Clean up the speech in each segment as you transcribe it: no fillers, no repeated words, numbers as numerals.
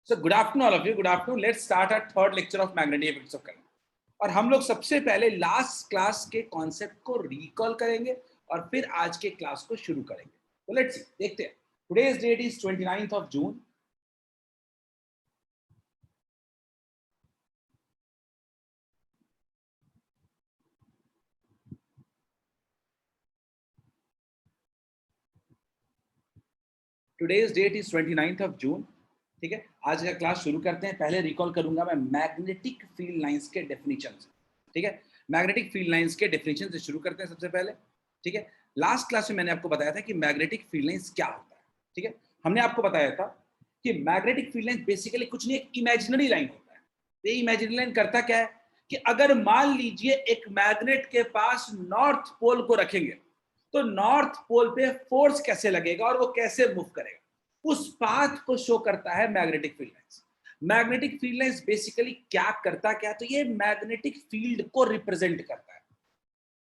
So good afternoon all of you. Good afternoon. Let's start our third lecture of magnetic effects of current. और हम लोग सबसे पहले last class के concept को रिकॉल करेंगे और फिर आज के क्लास को शुरू करेंगे. तो लेट्स सी, देखते हैं. Today's date is 29th of June. Today's date is 29th of June. ठीक है, आज का क्लास शुरू करते हैं. पहले रिकॉल करूंगा मैं मैग्नेटिक फील्ड लाइंस के डेफिनेशन से. ठीक है, मैग्नेटिक फील्ड लाइंस के डेफिनेशन से शुरू करते हैं सबसे पहले. ठीक है, लास्ट क्लास में मैंने आपको बताया था कि मैग्नेटिक फील्ड लाइंस क्या होता है. ठीक है, हमने आपको बताया था कि मैग्नेटिक फील्ड लाइंस बेसिकली कुछ नहीं, एक इमेजिनरी लाइन होता है. ये इमेजिनरी लाइन करता क्या है कि अगर मान लीजिए एक मैग्नेट के पास नॉर्थ पोल को रखेंगे तो नॉर्थ पोल पे फोर्स कैसे लगेगा और वो कैसे मूव करेगा, उस पाथ को शो करता है magnetic field lines. Magnetic field lines basically क्या करता क्या है, तो ये मैग्नेटिक फील्ड को रिप्रेजेंट करता है.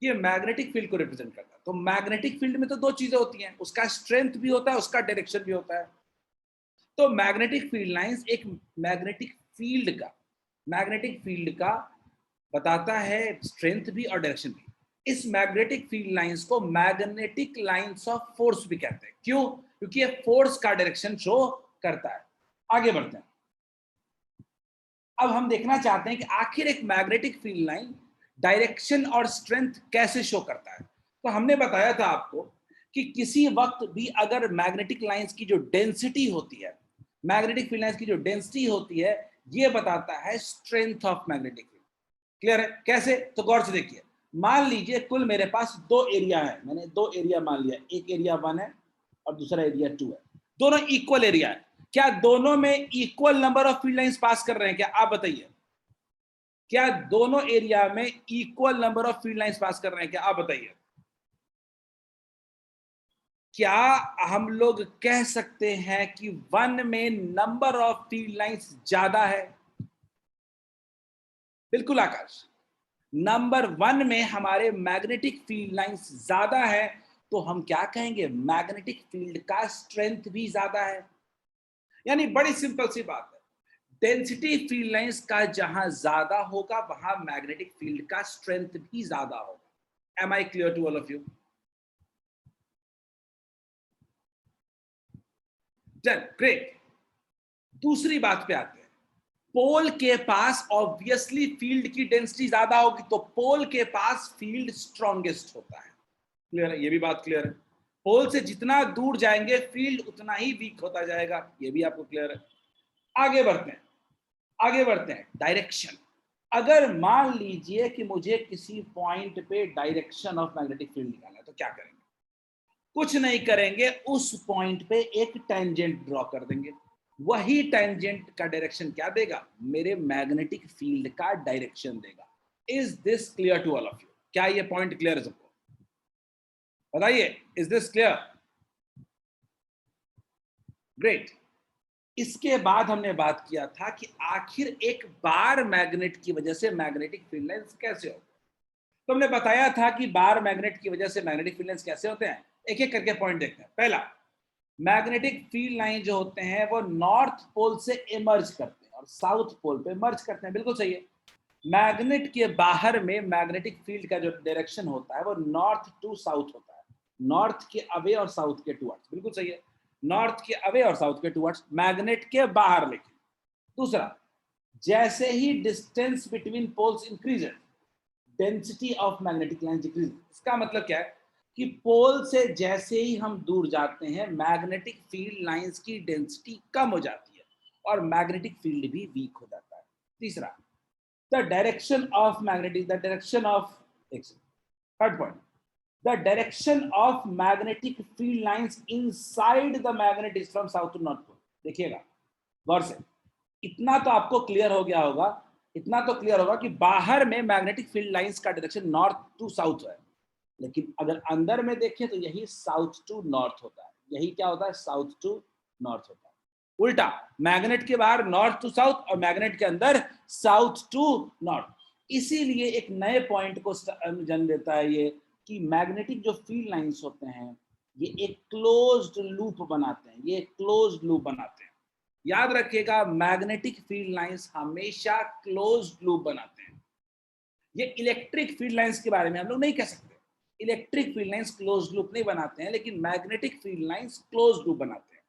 ये मैग्नेटिक फील्ड को रिप्रेजेंट करता है. तो मैग्नेटिक फील्ड में तो दो चीजें होती हैं, उसका स्ट्रेंथ भी होता है, उसका डायरेक्शन भी होता है. तो मैग्नेटिक फील्ड लाइंस एक मैग्नेटिक फील्ड का बताता है स्ट्रेंथ भी और डायरेक्शन भी. इस मैग्नेटिक फील्ड लाइंस को मैग्नेटिक लाइंस ऑफ फोर्स भी कहते हैं. क्यों? क्योंकि ये फोर्स का डायरेक्शन शो करता है. आगे बढ़ते हैं. अब हम देखना चाहते हैं कि आखिर एक मैग्नेटिक फील्ड लाइन डायरेक्शन और स्ट्रेंथ कैसे शो करता है. तो हमने बताया था आपको कि किसी वक्त भी अगर मैग्नेटिक लाइंस की जो डेंसिटी होती है, मैग्नेटिक फील्ड लाइंस की जो डेंसिटी होती है, ये बताता है strength of magnetic field. Clear है? कैसे? तो गौर से देखिए. मान लीजिए कुल मेरे पास दो एरिया है. मैंने दो एरिया मान लिया, एक एरिया 1 है और दूसरा एरिया 2 है. दोनों इक्वल एरिया है. क्या दोनों में equal number of field lines pass कर रहे हैं? क्या आप बताइए, क्या दोनों एरिया में equal number of field lines pass कर रहे हैं? क्या आप बताइए. क्या हम लोग कह सकते हैं कि 1 में नंबर ऑफ फील्ड लाइंस ज्यादा है? बिल्कुल आकाश, नंबर 1 में हमारे मैग्नेटिक फील्ड लाइंस ज्यादा है, तो हम क्या कहेंगे? मैग्नेटिक फील्ड का स्ट्रेंथ भी ज्यादा है. यानी बड़ी सिंपल सी बात है, डेंसिटी फील्ड लाइंस का जहां ज्यादा होगा वहां मैग्नेटिक फील्ड का स्ट्रेंथ भी ज्यादा होगा. Am I clear to all of you? Done, great. दूसरी बात पे आते हैं. पोल के पास ऑब्वियसली फील्ड की डेंसिटी ज्यादा होगी, तो पोल के पास फील्ड स्ट्रॉन्गेस्ट होता है. क्लियर है? ये भी बात क्लियर है. पोल से जितना दूर जाएंगे फील्ड उतना ही वीक होता जाएगा. ये भी आपको क्लियर है. आगे बढ़ते हैं. डायरेक्शन. अगर मान लीजिए कि मुझे किसी पॉइंट पे डायरेक्शन ऑफ मैग्नेटिक फील्ड निकालना है, तो क्या करेंगे? कुछ नहीं करेंगे, उस पॉइंट पे एक टेंजेंट ड्रॉ कर देंगे. वही टेंजेंट का डायरेक्शन क्या देगा? मेरे मैग्नेटिक फील्ड का डायरेक्शन देगा. Is this clear to all of you? क्या ये पॉइंट क्लियर है सबको? बताइए, इज दिस क्लियर? ग्रेट. इसके बाद हमने बात किया था कि आखिर एक बार मैग्नेट की वजह से मैग्नेटिक फील्ड लाइंस कैसे होते हैं. तो हमने बताया था कि बार मैग्नेट की वजह से मैग्नेटिक फील्ड लाइंस कैसे होते हैं. एक एक करके पॉइंट देखते हैं. पहला, मैग्नेटिक फील्ड लाइन जो होते हैं वो नॉर्थ पोल से इमर्ज करते हैं और साउथ पोल पे मर्ज करते हैं. बिल्कुल सही है. मैग्नेट के बाहर में मैग्नेटिक फील्ड का जो डायरेक्शन होता है वो नॉर्थ टू साउथ होता है, नॉर्थ के अवे और साउथ के टुवर्ड्स. बिल्कुल सही है, नॉर्थ के अवे और साउथ के टुवर्ड्स, मैग्नेट के बाहर. लेकिन दूसरा, जैसे ही distance between poles increases, density of magnetic line decrease. इसका मतलब क्या है कि पोल से जैसे ही हम दूर जाते हैं मैग्नेटिक फील्ड लाइंस की डेंसिटी कम हो जाती है और मैग्नेटिक फील्ड भी वीक हो जाता है. तीसरा, the direction of magnetic the direction of third point, the direction of magnetic field lines inside the magnet is from south to north pole. देखिएगा गौर से, इतना तो आपको क्लियर हो गया होगा, इतना तो क्लियर होगा कि बाहर में मैग्नेटिक फील्ड लाइंस का डायरेक्शन नॉर्थ टू साउथ है, लेकिन अगर अंदर में देखें तो यही साउथ टू नॉर्थ होता है. यही क्या होता है? साउथ टू नॉर्थ होता है. उल्टा, मैग्नेट के बाहर नॉर्थ टू साउथ और मैग्नेट के अंदर साउथ टू नॉर्थ. इसीलिए एक नए पॉइंट को जन्म देता है ये कि मैग्नेटिक जो फील्ड लाइंस होते हैं ये एक क्लोज्ड लूप बनाते हैं. याद रखिएगा, मैग्नेटिक फील्ड लाइंस हमेशा क्लोज्ड लूप बनाते हैं। ये इलेक्ट्रिक फील्ड लाइंस के बारे में हम लोग नहीं कह सकते। Electric field lines closed loop नहीं बनाते हैं, लेकिन magnetic field lines closed loop बनाते हैं।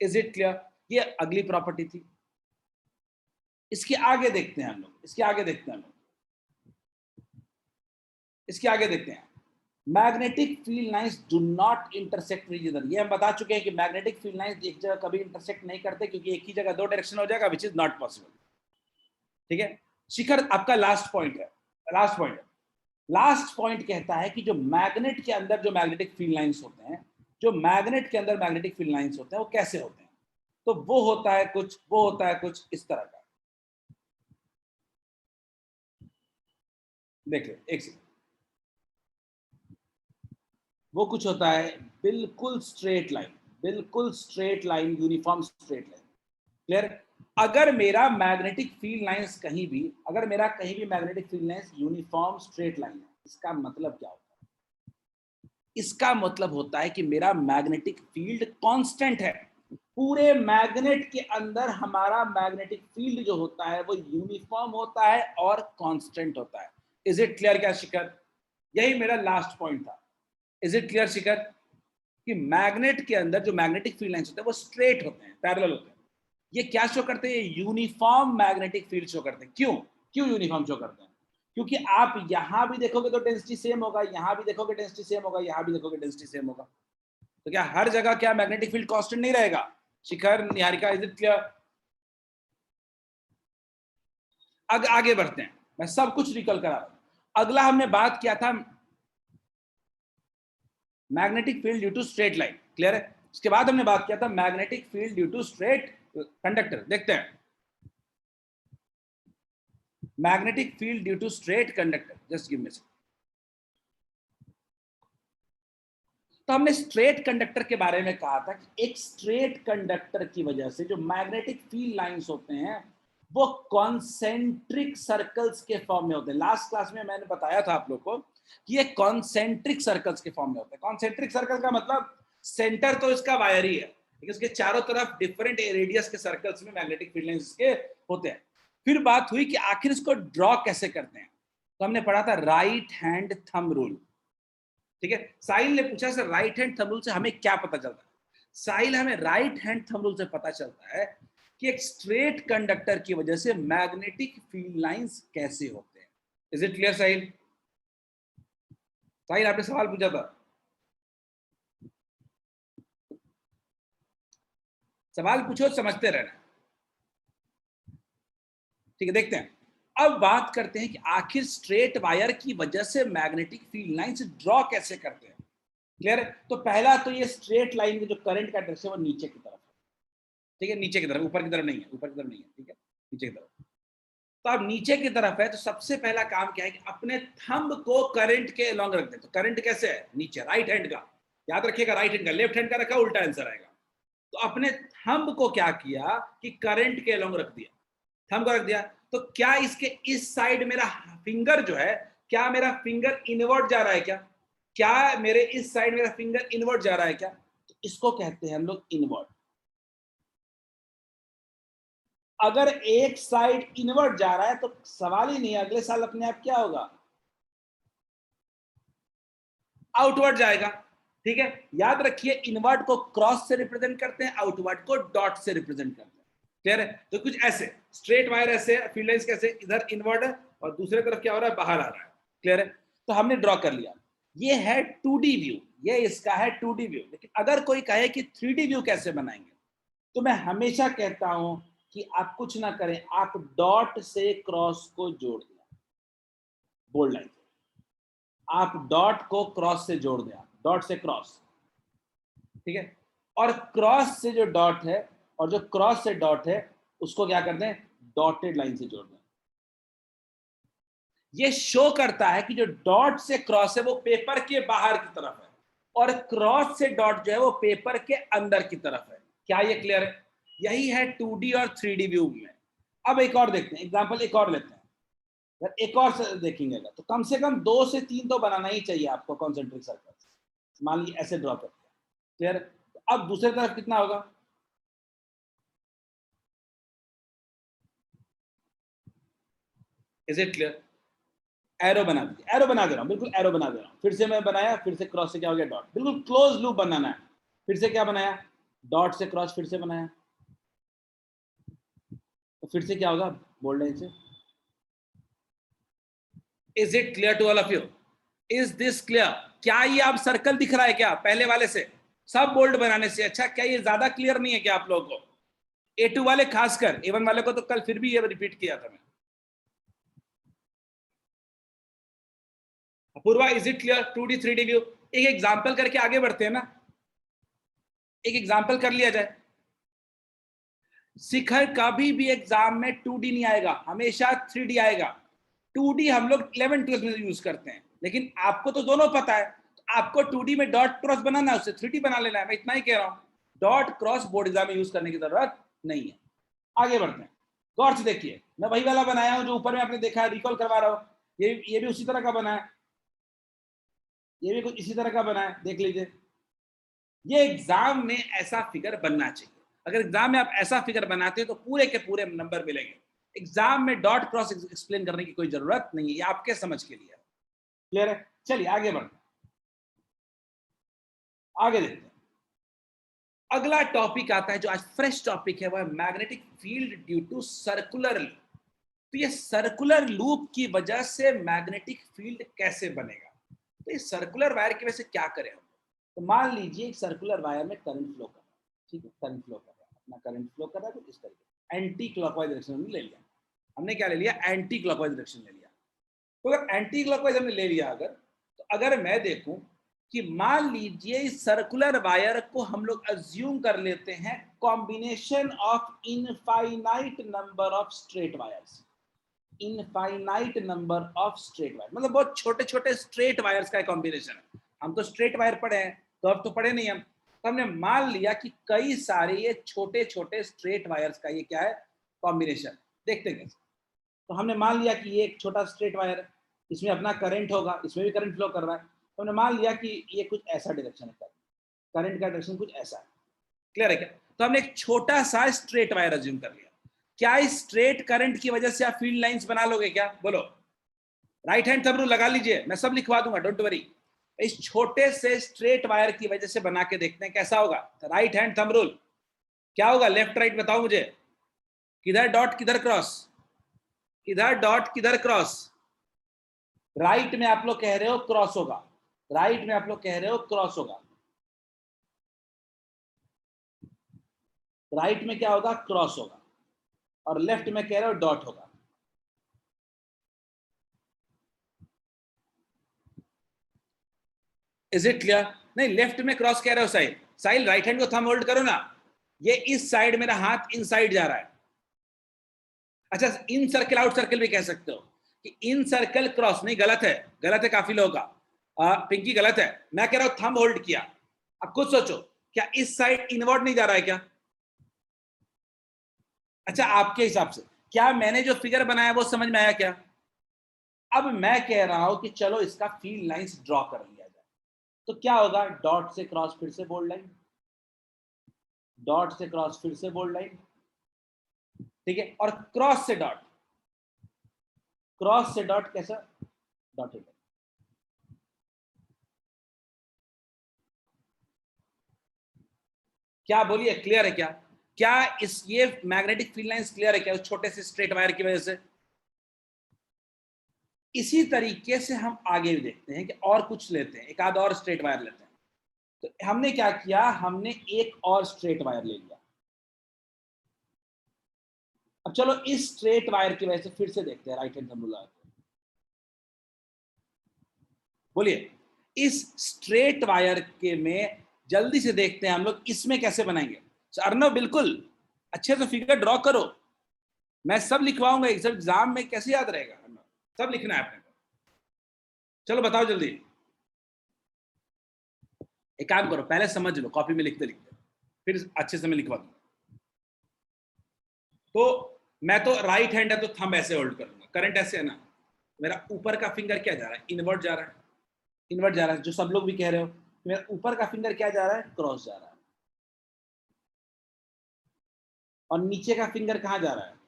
Is it clear? ये अगली प्रॉपर्टी थी। इसके आगे देखते हैं हम लोग, इसके आगे देखते हैं हम लोग, इसके आगे देखते हैं। Magnetic field lines do not intersect with each other. ये हम बता चुके हैं कि मैग्नेटिक फील्ड लाइंस एक जगह कभी इंटरसेक्ट नहीं करते, क्योंकि एक ही जगह दो डायरेक्शन हो जाएगा, विच इज नॉट पॉसिबल। ठीक है शिखर, आपका लास्ट पॉइंट है, लास्ट पॉइंट है। लास्ट पॉइंट कहता है कि जो मैग्नेट के अंदर जो मैग्नेटिक फील्ड लाइंस होते हैं, जो मैग्नेट के अंदर मैग्नेटिक फील्ड लाइंस होते हैं, वो कैसे होते हैं? तो वो होता है कुछ, वो होता है कुछ इस तरह का। देखिए एक सेकंड, वो कुछ होता है बिल्कुल स्ट्रेट लाइन, बिल्कुल straight line, uniform straight line. Clear? अगर मेरा मैग्नेटिक फील्ड लाइंस कहीं भी, अगर मेरा कहीं भी magnetic field lines uniform straight line है, इसका मतलब क्या होता है? इसका मतलब होता है कि मेरा मैग्नेटिक फील्ड कांस्टेंट है। पूरे मैग्नेट के अंदर हमारा मैग्नेटिक फील्ड जो होता है वो यूनिफॉर्म होता है और कांस्टेंट होता है। इज इट क्लियर क्या शिखर? यही मेरा लास्ट पॉइंट था। इज इट क्लियर शिखर कि मैग्नेट के अंदर जो मैग्नेटिक फील्ड लाइंस होते हैं वो स्ट्रेट होते हैं, पैरेलल होते हैं। ये क्या शो करते हैं? यूनिफॉर्म मैग्नेटिक फील्ड शो करते हैं। क्यों? क्यों यूनिफॉर्म शो करते हैं? क्योंकि आप यहां भी देखोगे तो डेंसिटी सेम होगा, यहां भी देखोगे डेंसिटी सेम होगा, यहां भी देखोगे डेंसिटी सेम होगा। तो क्या हर जगह क्या मैग्नेटिक फील्ड कांस्टेंट नहीं रहेगा? शिखर, निहारिका, इज इट क्लियर? आगे बढ़ते हैं, मैं सब कुछ रिकॉल करा रहा हूं। अगला हमने बात किया था magnetic field due to straight line. Clear है? इसके बाद हमने बात किया था magnetic field due to straight conductor. देखते हैं magnetic field due to straight conductor. Just give me. तो हमने स्ट्रेट कंडक्टर के बारे में कहा था कि एक स्ट्रेट कंडक्टर की वजह से जो मैग्नेटिक फील्ड लाइंस होते हैं वो कॉन्सेंट्रिक सर्कल्स के फॉर्म में होते हैं। लास्ट क्लास में मैंने बताया था आप लोग को कि ये कॉन्सेंट्रिक सर्कल्स के फॉर्म में होते हैं। कॉन्सेंट्रिक सर्कल का मतलब सेंटर तो इसका वायर ही है, लेकिन उसके चारों तरफ डिफरेंट रेडियस के सर्कल्स में मैग्नेटिक फील्ड लाइंस के होते हैं। फिर बात हुई कि आखिर इसको ड्रॉ कैसे करते हैं। तो हमने पढ़ा था राइट हैंड थंब रूल। ठीक है, साहिल ने पूछा sir right hand thumb rule से हमें क्या पता चलता है? साहिल, हमें राइट हैंड थंब रूल से पता चलता है कि एक स्ट्रेट कंडक्टर की वजह से मैग्नेटिक फील्ड लाइंस कैसे होते हैं। इज इट क्लियर साहिल? साहिल, आपने सवाल पूछा था, सवाल पूछो, समझते रहना। ठीक है, देखते हैं। अब बात करते हैं कि आखिर स्ट्रेट वायर की वजह से मैग्नेटिक फील्ड लाइंस ड्रॉ कैसे करते हैं। क्लियर है? तो पहला तो ये स्ट्रेट लाइन में जो करंट का डायरेक्शन है वो नीचे की तरफ है। ठीक है, नीचे की तरफ, ऊपर की तरफ नहीं है, ऊपर की तरफ नहीं है। ठीक है, नीचे की तरफ। तो अब नीचे की तरफ है, तो सबसे पहला काम क्या है कि अपने थंब को करंट के अलोंग रख दे। तो करंट कैसे है? नीचे, राइट हैंड का। याद रखिएगा, राइट हैंड का, लेफ्ट हैंड का रखा उल्टा आंसर आएगा। तो अपने थंब को क्या किया कि करंट के अलोंग रख दिया, थंब को रख दिया। तो क्या इसके इस साइड मेरा फिंगर जो है, क्या मेरा फिंगर इनवर्ट जा रहा है? क्या मेरे इस साइड मेरा फिंगर इनवर्ट जा रहा है क्या? तो इसको कहते हैं हम लोग इनवर्ट। अगर एक साइड इनवर्ट जा रहा है तो सवाल ही नहीं है, अगले साल अपने आप क्या होगा? आउटवर्ड जाएगा। ठीक है, याद रखिए, इनवर्ट को क्रॉस से रिप्रेजेंट करते हैं, आउटवर्ड को डॉट से रिप्रेजेंट करते हैं। क्लियर है? तो कुछ ऐसे स्ट्रेट वायर, ऐसे फील्ड लाइंस कैसे, इधर इनवर्ट है और दूसरे तरफ क्या हो रहा है? बाहर आ रहा है। क्लियर है? तो हमने ड्रॉ कर लिया। ये है 2D व्यू, ये इसका है 2D व्यू। लेकिन अगर कोई कहे कि 3D व्यू कैसे बनाएंगे, तो मैं हमेशा कहता हूं कि आप कुछ ना करें, आप डॉट से क्रॉस को जोड़ दें, बोल्ड लाइन। आप डॉट को क्रॉस से जोड़ दें, डॉट से क्रॉस। ठीक है, और क्रॉस से जो डॉट है और जो क्रॉस से डॉट है उसको क्या कर दें? डॉटेड लाइन से जोड़ दें। ये शो करता है कि जो डॉट से क्रॉस है वो पेपर के बाहर की तरफ है और क्रॉस से डॉट जो है वो पेपर के अंदर की तरफ है। क्या ये क्लियर है? यही है 2D और 3D व्यू में। अब एक और देखते हैं, एग्जांपल एक और लेते हैं। अगर एक और देखेंगे तो कम से कम 2 से 3 तो बनाना ही चाहिए आपको कॉन्सेंट्रिक सर्कल। मान लीजिए ऐसे ड्रॉ करते हैं। क्लियर? अब दूसरी तरफ कितना होगा? Is it clear? एरो बना दीजिए, एरो बना दे रहा हूँ, बिल्कुल एरो बना दे रहा हूँ। फिर से मैं बनाया, फिर से क्रॉस से क्या हो गया डॉट, बिल्कुल क्लोज लूप बनाना है। फिर से क्या बनाया, डॉट से क्रॉस, फिर से बनाया, तो फिर से क्या होगा, बोल्ड लाइन से। Is it clear to all of you? Is this clear? क्या ये आप सर्कल दिख रहा है क्या पहले वाले से, सब बोल्ड बनाने से? अच्छा, क्या ये ज्यादा क्लियर नहीं है क्या आप लोगों को? A2 वाले खासकर, A1 वाले को तो कल फिर भी ये रिपीट किया था मैं। Purva, is it clear? 2D 3D view, एक एग्जांपल करके आगे बढ़ते हैं ना, एक एग्जांपल कर लिया जाए। शिखर, कभी भी एग्जाम में 2D नहीं आएगा, हमेशा 3D आएगा। 2D हम लोग 11 12 में यूज करते हैं, लेकिन आपको तो दोनों पता है। आपको 2D में डॉट क्रॉस बनाना है, उससे 3D बना लेना है, मैं इतना ही कह रहा हूं। डॉट क्रॉस बोर्ड एग्जाम में यूज करने की जरूरत नहीं है। आगे बढ़ते हैं, गौर से देखिए, मैं वही वाला बनाया हूं जो ऊपर में आपने देखा है, रिकॉल करवा रहा हूं। ये भी उसी तरह का बना है, ये भी कुछ इसी तरह का बना है, देख लीजिए। ये एग्जाम में ऐसा फिगर बनना चाहिए। अगर एग्जाम में आप ऐसा फिगर बनाते हैं तो पूरे के पूरे नंबर मिलेंगे। एग्जाम में डॉट क्रॉस एक्सप्लेन करने की कोई जरूरत नहीं है, ये आपके समझ के लिए है। क्लियर है? चलिए आगे बढ़ते हैं, आगे देखते हैं। अगला टॉपिक आता है जो आज फ्रेश टॉपिक है, वह है magnetic field due to circular loop. तो ये सर्कुलर लूप की वजह से मैग्नेटिक फील्ड कैसे बनेगा? तो ये सर्कुलर वायर की वजह से क्या करें हम? तो मान लीजिए एक सर्कुलर वायर में करंट फ्लो कर रहा है, ठीक है, करंट फ्लो कर रहा है, अपना करंट फ्लो कर रहा है कुछ इस तरीके, एंटी क्लॉकवाइज डायरेक्शन में ले लिया हमने। क्या ले लिया? एंटी क्लॉकवाइज डायरेक्शन ले लिया। तो अगर एंटी क्लॉकवाइज हमने ले लिया, अगर तो अगर मैं देखूं कि मान लीजिए इस सर्कुलर वायर को हम लोग अज्यूम कर लेते हैं combination of infinite number of straight wires. Infinite number of straight wire मतलब बहुत छोटे छोटे स्ट्रेट वायर्स का कॉम्बिनेशन है। हम तो स्ट्रेट वायर पढ़े हैं, तो अब तो पढ़े नहीं हम, तो हमने मान लिया कि कई सारे ये छोटे छोटे स्ट्रेट वायर्स का ये क्या है, कॉम्बिनेशन। देखते हैं कैसे। तो हमने मान लिया कि ये एक छोटा स्ट्रेट वायर है, इसमें अपना करंट होगा, इसमें भी करंट फ्लो कर रहा है। तो हमने मान लिया कि ये कुछ ऐसा डायरेक्शन है, करंट का डायरेक्शन कुछ ऐसा है। क्लियर है क्या? तो हमने एक छोटा सा स्ट्रेट वायर अज्यूम कर लिया। क्या इस स्ट्रेट करंट की वजह से आप फील्ड लाइंस बना लोगे क्या? बोलो। राइट हैंड थंब रूल लगा लीजिए, मैं सब लिखवा दूंगा, डोंट वरी। इस छोटे से स्ट्रेट वायर की वजह से बना के देखते हैं कैसा होगा। राइट हैंड थंब रूल क्या होगा? लेफ्ट राइट बताओ मुझे, किधर डॉट किधर क्रॉस, किधर डॉट किधर क्रॉस? राइट में आप लोग कह रहे हो क्रॉस होगा, राइट में आप लोग कह रहे हो क्रॉस होगा, राइट में क्या होगा? क्रॉस होगा, और लेफ्ट में कह रहे हो डॉट होगा। Is it clear? नहीं, लेफ्ट में क्रॉस कह रहे हो साहिल, साहिल राइट हैंड को थंब होल्ड करो ना, ये इस साइड मेरा हाथ इन साइड जा रहा है। अच्छा, इन सर्कल आउट सर्कल भी कह सकते हो कि इन सर्कल क्रॉस, नहीं गलत है, गलत है काफी लोगों का, पिंकी गलत है। मैं कह रहा हूं थंब होल्ड किया। अब खुद सोचो, क्या इस साइड इनवर्ड नहीं जा रहा है क्या? अच्छा, आपके हिसाब से क्या मैंने जो फिगर बनाया वो समझ में आया क्या? अब मैं कह रहा हूं कि चलो इसका फील्ड लाइंस ड्रॉ कर लिया जाए। तो क्या होगा? डॉट से क्रॉस फिर से बोल्ड लाइन, डॉट से क्रॉस फिर से बोल्ड लाइन, ठीक है, और क्रॉस से डॉट, क्रॉस से डॉट कैसा? डॉटेड। क्या बोलिए, क्लियर है क्या? क्या इस ये मैग्नेटिक फील्ड लाइंस क्लियर है क्या उस छोटे से स्ट्रेट वायर की वजह से? इसी तरीके से हम आगे भी देखते हैं कि और कुछ लेते हैं, एक आध और स्ट्रेट वायर लेते हैं। तो हमने क्या किया, हमने एक और स्ट्रेट वायर ले लिया। अब चलो इस स्ट्रेट वायर की वजह से फिर से देखते हैं, राइट हैंड थंब रूल। बोलिए, इस स्ट्रेट वायर के में जल्दी से देखते हैं हम लोग इसमें कैसे बनाएंगे। अर्नव बिल्कुल अच्छे से फिगर ड्रॉ करो, मैं सब लिखवाऊंगा एग्जाम में, कैसे याद रहेगा? सब लिखना है अपने को। चलो बताओ जल्दी। एक काम करो, पहले समझ लो, कॉपी में लिखते लिखते फिर अच्छे से मैं लिखवा दूंगा। तो मैं तो राइट हैंड है तो थंब ऐसे होल्ड करूंगा, करंट ऐसे है ना, मेरा ऊपर का फिंगर क्या जा रहा है? इनवर्ट जा रहा है, इनवर्ट जा रहा है, जो सब लोग भी कह रहे हो। मेरा ऊपर का फिंगर क्या जा रहा है? क्रॉस जा रहा है। और नीचे का फिंगर कहाँ जा रहा है?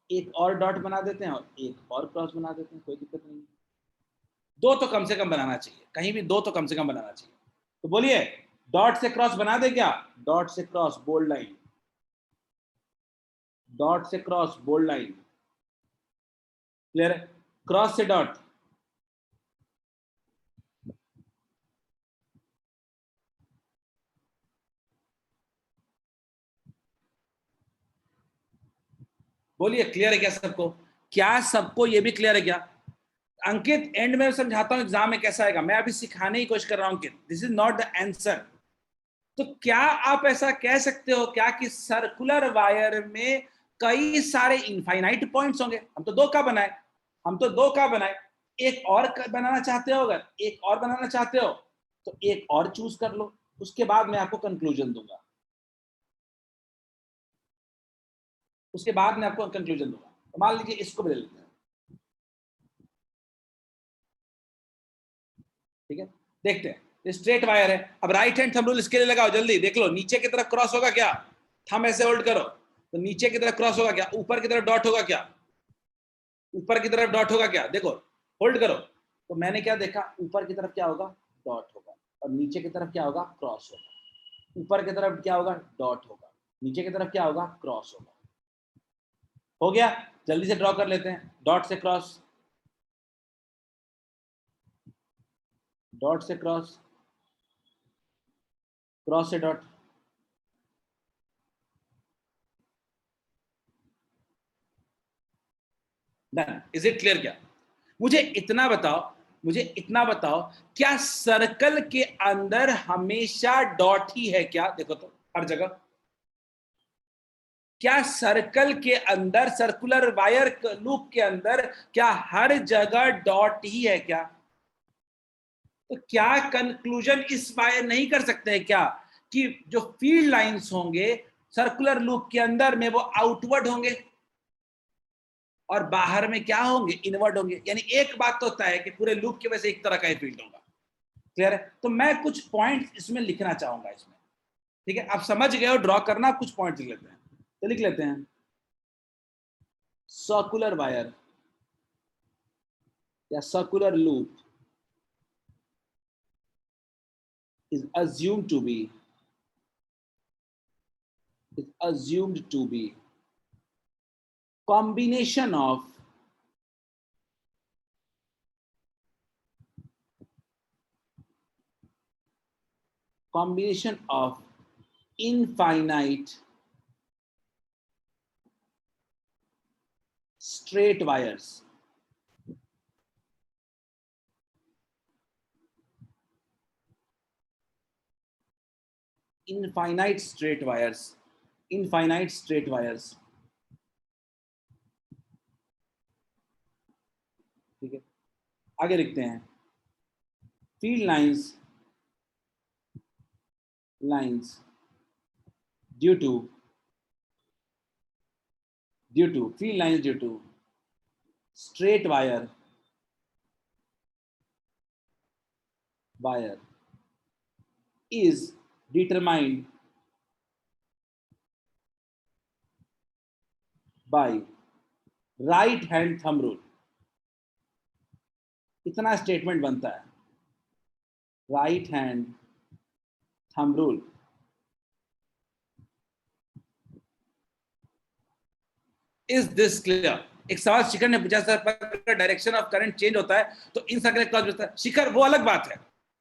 एक और डॉट बना देते हैं और एक और क्रॉस बना देते हैं, कोई दिक्कत नहीं। दो तो कम से कम बनाना चाहिए, कहीं भी दो तो कम से कम बनाना चाहिए। तो बोलिए, डॉट से क्रॉस बना दे क्या? डॉट से क्रॉस बोल्ड लाइन, डॉट से क्रॉस बोल्ड लाइन, क्लियर है? क्रॉस से डॉट, बोलिए क्लियर है क्या सबको? क्या सबको ये भी क्लियर है क्या? अंकित एंड में समझाता हूं एग्जाम में कैसा आएगा, मैं अभी सिखाने की कोशिश कर रहा हूं Ankit, this is not the answer. तो क्या आप ऐसा कह सकते हो क्या कि सर्कुलर वायर में कई सारे इनफाइनाइट पॉइंट्स होंगे? हम तो दो का बनाए, हम तो दो का बनाए, एक और बनाना चाहते हो, अगर एक और बनाना चाहते हो तो एक और चूज कर लो, उसके बाद मैं आपको कंक्लूजन दूंगा, उसके बाद मैं आपको कंक्लूजन दूंगा। तो मान लीजिए इसको बदल लेते हैं, ठीक है? देखते हैं, स्ट्रेट वायर है, अब राइट हैंड थंब रूल इसके लिए लगाओ, जल्दी देख लो, नीचे की तरफ क्रॉस होगा क्या? थंब ऐसे होल्ड करो, तो नीचे की तरफ क्रॉस होगा क्या? ऊपर की तरफ डॉट होगा क्या? ऊपर की तरफ डॉट होगा क्या? देखो, होल्ड करो, तो मैंने क्या देखा, ऊपर की तरफ क्या होगा? डॉट होगा, और नीचे की तरफ क्या होगा? क्रॉस होगा। ऊपर की तरफ क्या होगा? डॉट होगा, नीचे की तरफ क्या होगा? क्रॉस होगा। हो गया? जल्दी से ड्रॉ कर लेते हैं, डॉट से क्रॉस, डॉट से क्रॉस, क्रॉस से dot. Done. Is it clear क्या? मुझे इतना बताओ, मुझे इतना बताओ, क्या सर्कल के अंदर हमेशा डॉट ही है क्या? देखो तो हर जगह, क्या सर्कल के अंदर, सर्कुलर वायर लूप के अंदर क्या हर जगह डॉट ही है क्या? तो क्या कंक्लूजन इस बाय नहीं कर सकते हैं क्या कि जो फील्ड लाइंस होंगे सर्कुलर लूप के अंदर में वो आउटवर्ड होंगे और बाहर में क्या होंगे? इनवर्ड होंगे। यानी एक बात तो तय है कि पूरे लूप की वजह से एक तरह का ही फील्ड होगा। क्लियर है? तो मैं कुछ पॉइंट इसमें लिखना चाहूंगा इसमें, ठीक है? आप समझ गए हो ड्रॉ करना, कुछ पॉइंट लिख लेते हैं, तो लिख लेते हैं, सर्कुलर वायर या circular loop is assumed to be is assumed to be combination of infinite straight wires, infinite straight wires, infinite straight wires, ठीक है? आगे लिखते हैं, field lines due to field lines due to straight wire is determined by right hand thumb rule। इतना statement बनता है, right hand thumb rule. Is this clear? एक सवाल शिखर ने पूछा, sir direction of current change होता है तो इन सर्कल क्रॉस है। शिखर वो अलग बात है,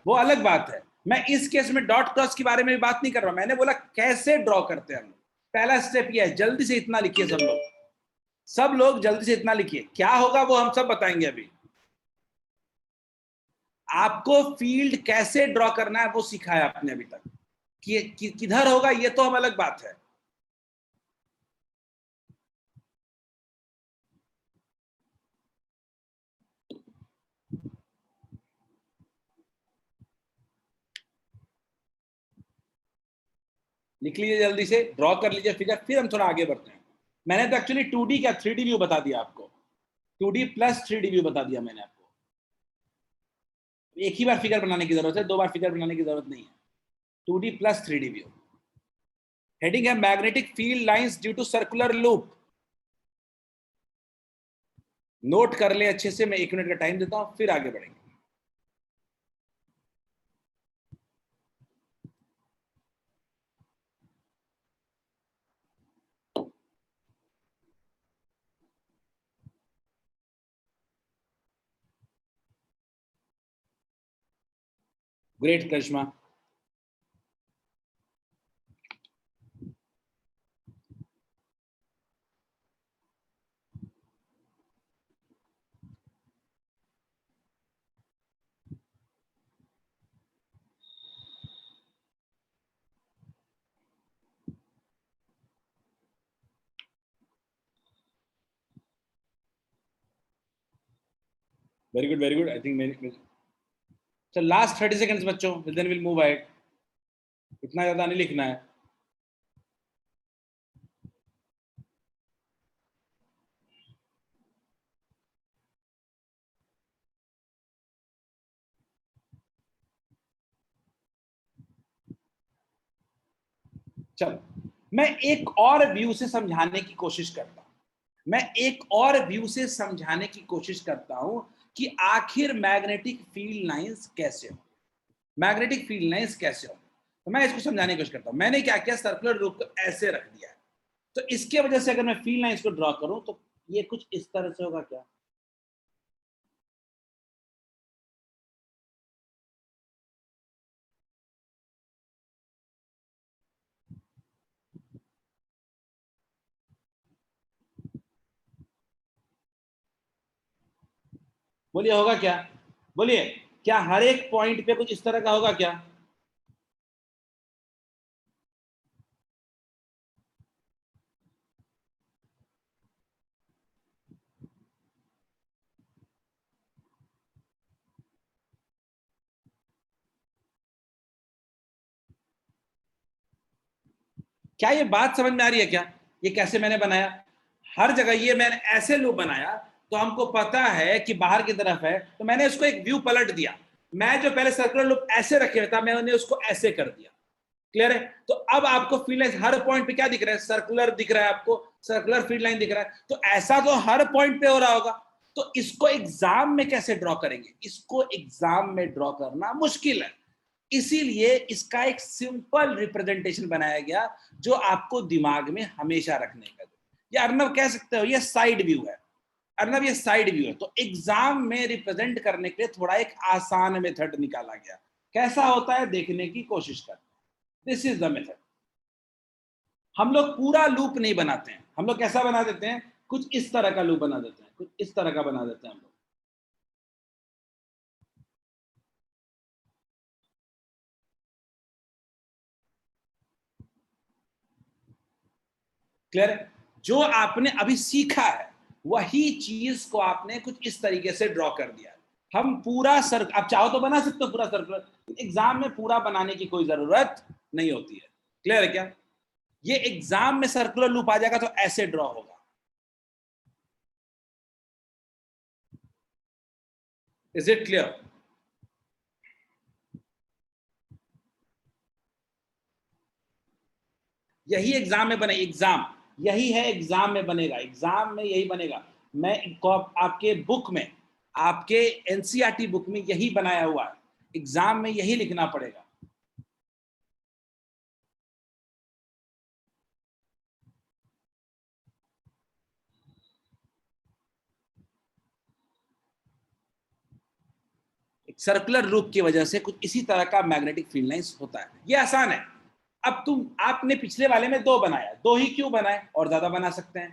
वो अलग बात है, मैं इस केस में डॉट क्रॉस के बारे में भी बात नहीं कर रहा, मैंने बोला कैसे ड्रॉ करते हैं हम लोग। पहला स्टेप ये है, जल्दी से इतना लिखिए सब लोग, सब लोग जल्दी से इतना लिखिए, क्या होगा वो हम सब बताएंगे अभी। आपको फील्ड कैसे ड्रॉ करना है वो सिखाया आपने अभी तक, कि किधर होगा ये तो हम अलग बात है। लिख लीजिए जल्दी से, ड्रॉ कर लीजिए फिगर, फिर हम थोड़ा आगे बढ़ते हैं। मैंने तो एक्चुअली 2D क्या 3D व्यू बता दिया आपको, 2D प्लस 3D व्यू बता दिया मैंने आपको। एक ही बार फिगर बनाने की जरूरत है, दो बार फिगर बनाने की जरूरत नहीं है। 2D plus 3D view. Heading है magnetic field lines due to circular loop. Note कर लें अच्छे से, मैं 1 मिनट का टाइम देता हूं, फिर आगे बढ़ेंगे। Great Karishma. Very good, very good. I think चल लास्ट 30 सेकंड्स बच्चों, देन विल मूव अहेड। इतना ज्यादा नहीं लिखना है। चलो मैं एक और व्यू से समझाने की कोशिश करता हूं। मैं एक और व्यू से समझाने की कोशिश करता हूं कि आखिर मैग्नेटिक फील्ड लाइंस कैसे हो, मैग्नेटिक फील्ड लाइंस कैसे हो। तो मैं इसको समझाने की कोशिश करता हूं। मैंने क्या किया, सर्कुलर रूप को ऐसे रख दिया है। तो इसके वजह से अगर मैं फील्ड लाइंस को ड्रॉ करूं तो ये कुछ इस तरह से होगा क्या? बोलिए होगा क्या? बोलिए, क्या हर एक पॉइंट पे कुछ इस तरह का होगा क्या? क्या ये बात समझ में आ रही है क्या? ये कैसे मैंने बनाया? हर जगह ये मैंने ऐसे लूप बनाया, तो हमको पता है कि बाहर की तरफ है, तो मैंने उसको एक व्यू पलट दिया। मैं जो पहले सर्कुलर लूप ऐसे रखे था, मैंने उसको ऐसे कर दिया। क्लियर है? तो अब आपको फील्ड लाइन हर पॉइंट पे क्या दिख रहा है? सर्कुलर दिख रहा है आपको, सर्कुलर फील्ड लाइन दिख रहा है। तो ऐसा तो हर पॉइंट पे हो रहा होगा। तो इसको एग्जाम में कैसे ड्रॉ करेंगे? इसको एग्जाम में ड्रॉ करना मुश्किल है। इसीलिए इसका एक सिंपल रिप्रेजेंटेशन बनाया गया, जो आपको दिमाग में हमेशा रखने का। ये अर्नव कह सकते हो, ये साइड व्यू है। अर्नव ये साइड व्यू है। तो एग्जाम में रिप्रेजेंट करने के लिए थोड़ा एक आसान मेथड निकाला गया। कैसा होता है देखने की कोशिश करते हैं। This is the method. हम लोग पूरा लूप नहीं बनाते हैं। हम लोग कैसा बना देते हैं? कुछ इस तरह का लूप बना देते हैं, कुछ इस तरह का बना देते हैं हम लोग। क्लियर है? जो आपने अभी सीखा है, वही चीज को आपने कुछ इस तरीके से ड्रॉ कर दिया। हम पूरा सर्कल, आप चाहो तो बना सकते हो पूरा सर्कल, एग्जाम में पूरा बनाने की कोई जरूरत नहीं होती है। क्लियर है क्या? ये एग्जाम में सर्कुलर लूप आ जाएगा तो ऐसे ड्रॉ होगा। Is it clear? यही एग्जाम में बने, एग्जाम यही है, एग्जाम में बनेगा, एग्जाम में यही बनेगा। मैं आपके बुक में, आपके एनसीईआरटी बुक में यही बनाया हुआ है। एग्जाम में यही लिखना पड़ेगा। एक सर्कुलर रूप की वजह से कुछ इसी तरह का मैग्नेटिक फील्ड लाइंस होता है। ये आसान है। अब आपने पिछले वाले में दो बनाया, दो ही क्यों बनाए? और ज्यादा बना सकते हैं।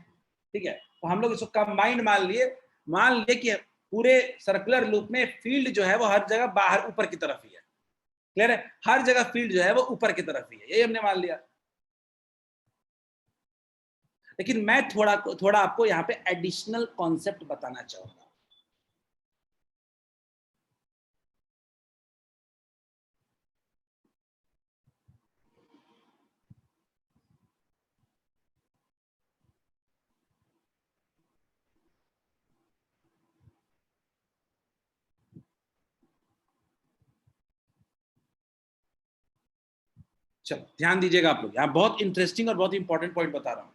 ठीक है, तो हम लोग इसको कंबाइंड मान लिए कि पूरे सर्कुलर लूप में फील्ड जो है वो हर जगह बाहर ऊपर की तरफ ही है। क्लियर है? हर जगह फील्ड जो है वो ऊपर की तरफ ही है, यही हमने मान लिया। लेकिन मैं थोड़ा थोड़ा आपको यहाँ पे एडिशनल कॉन्सेप्ट बताना चाहूंगा। चलो ध्यान दीजिएगा आप लोग, यहाँ बहुत इंटरेस्टिंग और बहुत इंपॉर्टेंट पॉइंट बता रहा हूँ।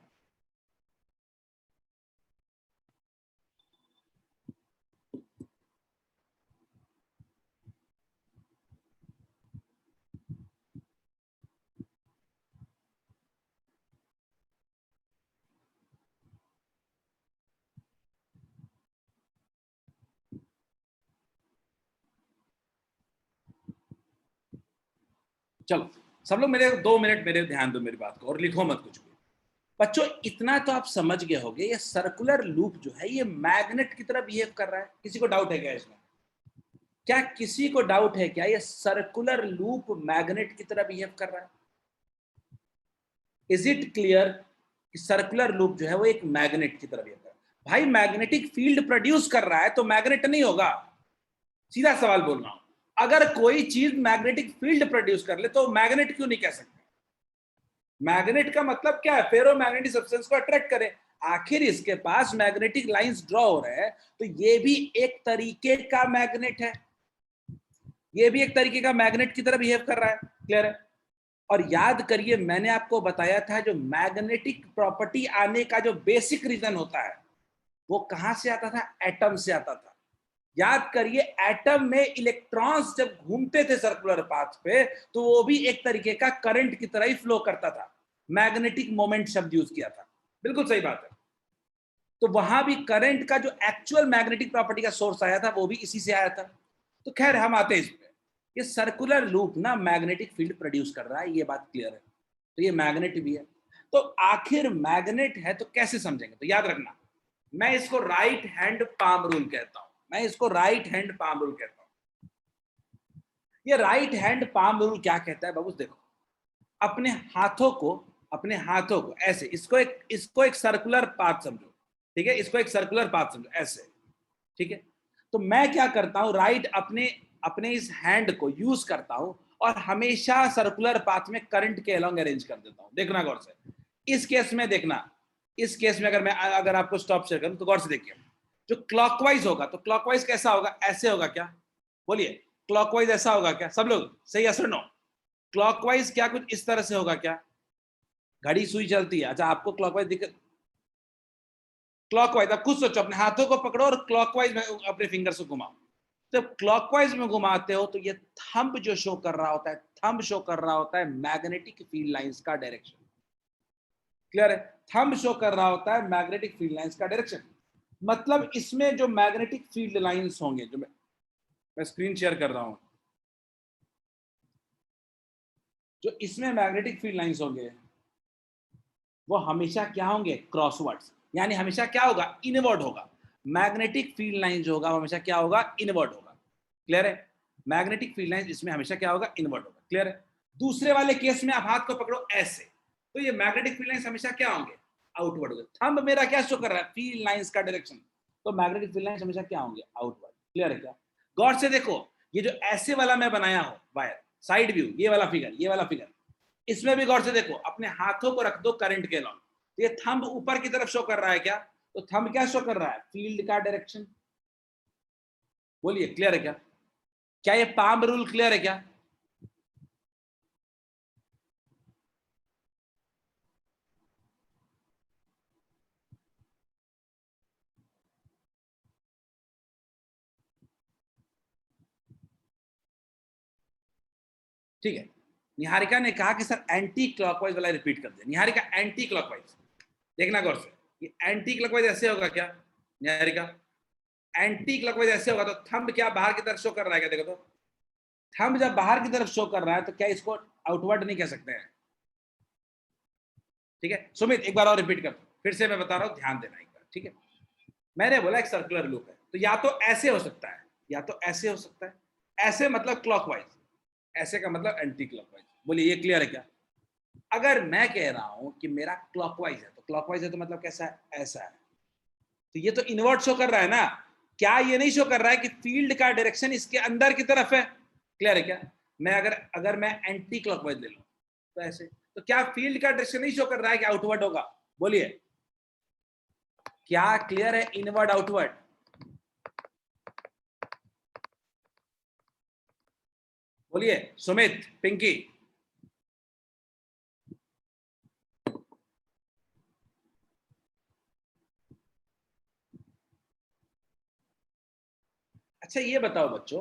चलो सब लोग मेरे 2 मिनट मेरे ध्यान दो मेरी बात को और लिखो मत कुछ भी। बच्चों इतना तो आप समझ गए होंगे, ये सर्कुलर लूप जो है ये मैग्नेट की तरह बिहेव कर रहा है। किसी को डाउट है क्या इसमें? क्या किसी को डाउट है क्या ये सर्कुलर लूप मैग्नेट की तरह बिहेव कर रहा है? इज इट क्लियर कि सर्कुलर लूप जो है वो एक मैग्नेट की तरह बिहेव कर रहा है? भाई मैग्नेटिक फील्ड प्रोड्यूस कर रहा है तो मैग्नेट नहीं होगा। सीधा सवाल बोल रहा हूं, अगर कोई चीज मैग्नेटिक फील्ड प्रोड्यूस कर ले तो मैग्नेट क्यों नहीं कह सकते? मैग्नेट का मतलब क्या है? फेरोमैग्नेटिक सब्सटेंस को अट्रैक्ट करे। आखिर इसके पास मैग्नेटिक लाइंस ड्रॉ हो रहे हैं तो ये भी एक तरीके का मैग्नेट है, ये भी एक तरीके का मैग्नेट की तरह बिहेव कर रहा है। क्लियर है? और याद करिए मैंने आपको बताया था जो मैग्नेटिक प्रॉपर्टी आने का जो बेसिक रीजन होता है वो कहां से आता था? एटम से आता था। याद करिए एटम में इलेक्ट्रॉन्स जब घूमते थे सर्कुलर पाथ पे तो वो भी एक तरीके का करंट की तरह ही फ्लो करता था। मैग्नेटिक मोमेंट शब्द यूज किया था, बिल्कुल सही बात है। तो वहां भी करंट का जो एक्चुअल मैग्नेटिक प्रॉपर्टी का सोर्स आया था वो भी इसी से आया था। तो खैर हम आते हैं इस पे। ये सर्कुलर लूप ना मैग्नेटिक फील्ड प्रोड्यूस कर रहा है, ये बात क्लियर है। तो ये मैग्नेट भी है। तो आखिर मैग्नेट है तो कैसे समझेंगे? तो याद रखना मैं इसको राइट हैंड पाम रूल कहता हूं। मैं इसको राइट हैंड पाम रूल कहता हूं। ये राइट हैंड पाम रूल क्या कहता है बाबू? देखो अपने हाथों को ऐसे इसको एक सर्कुलर पाथ समझो। ठीक है, इसको एक सर्कुलर पाथ समझो ऐसे। ठीक है, तो मैं क्या करता हूं, राइट अपने अपने इस हैंड को यूज करता हूं और हमेशा सर्कुलर पाथ में करंट के अलोंग अरेंज कर देता हूं। देखना गौर से, इस केस में देखना, इस केस में अगर आपको स्टॉप शेयर करूं तो गौर से देखिए, जो क्लॉकवाइज होगा तो क्लॉकवाइज कैसा होगा? ऐसे होगा क्या? बोलिए, क्लॉकवाइज ऐसा होगा क्या? सब लोग सही है? नो, क्लॉकवाइज क्या कुछ इस तरह से होगा क्या? घड़ी सुई चलती है, अच्छा आपको क्लॉकवाइज दिक्कत? क्लॉकवाइज आप खुद सोचो, अपने हाथों को पकड़ो और क्लॉकवाइज में अपने फिंगर्स को घुमाओ। जब क्लॉकवाइज में घुमाते हो तो ये थंब जो शो कर रहा होता है, थंब शो कर रहा होता है मैग्नेटिक फील्ड लाइंस का डायरेक्शन। क्लियर है? थंब शो कर रहा होता है मैग्नेटिक फील्ड लाइंस का डायरेक्शन। मतलब इसमें जो मैग्नेटिक फील्ड लाइंस होंगे, जो मैं स्क्रीन शेयर कर रहा हूं, जो इसमें मैग्नेटिक फील्ड लाइंस होंगे वो हमेशा क्या होंगे? क्रॉसवर्ड्स, यानी हमेशा क्या होगा? इनवर्ड होगा। मैग्नेटिक फील्ड लाइन जो होगा वो हमेशा क्या होगा? इनवर्ड होगा। क्लियर है? मैग्नेटिक फील्ड लाइन इसमें हमेशा क्या होगा? इनवर्ड होगा। क्लियर है? दूसरे वाले केस में आप हाथ को पकड़ो ऐसे, तो ये मैग्नेटिक फील्ड लाइंस हमेशा क्या होंगे? आउटवर्ड होंगे। थंब मेरा क्या शो कर रहा है? फील्ड लाइंस का डायरेक्शन, तो मैग्नेटिक फील्ड लाइंस हमेशा क्या होंगे? आउटवर्ड। क्लियर है क्या? गौर से देखो, ये जो ऐसे वाला मैं बनाया हूं वायर, साइड व्यू, ये वाला फिगर, इसमें भी गौर से देखो, अपने हाथों को रख दो करंट के लॉन्ग, तो ये थंब ऊपर की तरफ शो कर रहा है क्या? तो थंब क्या शो कर रहा है? फील्ड का डायरेक्शन। बोलिए, क्लियर है क्या? क्या ये पाम रूल क्लियर है क्या? ठीक है, निहारिका ने कहा कि सर एंटी क्लॉकवाइज वाला रिपीट कर दे। निहारिका एंटी क्लॉकवाइज देखना गौर से, ये एंटी क्लॉकवाइज ऐसे होगा क्या? निहारिका एंटी क्लॉकवाइज ऐसे होगा तो थंब क्या बाहर की तरफ शो कर रहा है क्या? देखो तो, थंब जब बाहर की तरफ शो कर रहा है तो क्या इसको आउटवर्ड नहीं कह सकते हैं? ठीक है सुमित, एक बार और रिपीट कर, फिर से मैं बता रहा हूं, ध्यान देना एक बार। ठीक है, मैंने बोला एक सर्कुलर लूप है तो या तो ऐसे हो सकता है या तो ऐसे हो सकता है। ऐसे मतलब क्लॉकवाइज, ऐसे का मतलब एंटी क्लॉकवाइज। बोलिए, ये क्लियर है क्या? अगर मैं कह रहा हूं कि मेरा क्लॉकवाइज है तो क्लॉकवाइज है तो मतलब कैसा है? ऐसा है। तो ये तो इनवर्ट शो कर रहा है ना, क्या ये नहीं शो कर रहा है कि फील्ड का डायरेक्शन इसके अंदर की तरफ है? क्लियर है क्या? मैं अगर अगर मैं एंटी क्लॉकवाइज ले लूं तो ऐसे, तो क्या फील्ड का डायरेक्शन नहीं शो कर रहा है कि आउटवर्ड होगा? बोलिए, क्या क्लियर है? Inward outward. बोलिए सुमित, पिंकी। अच्छा ये बताओ बच्चों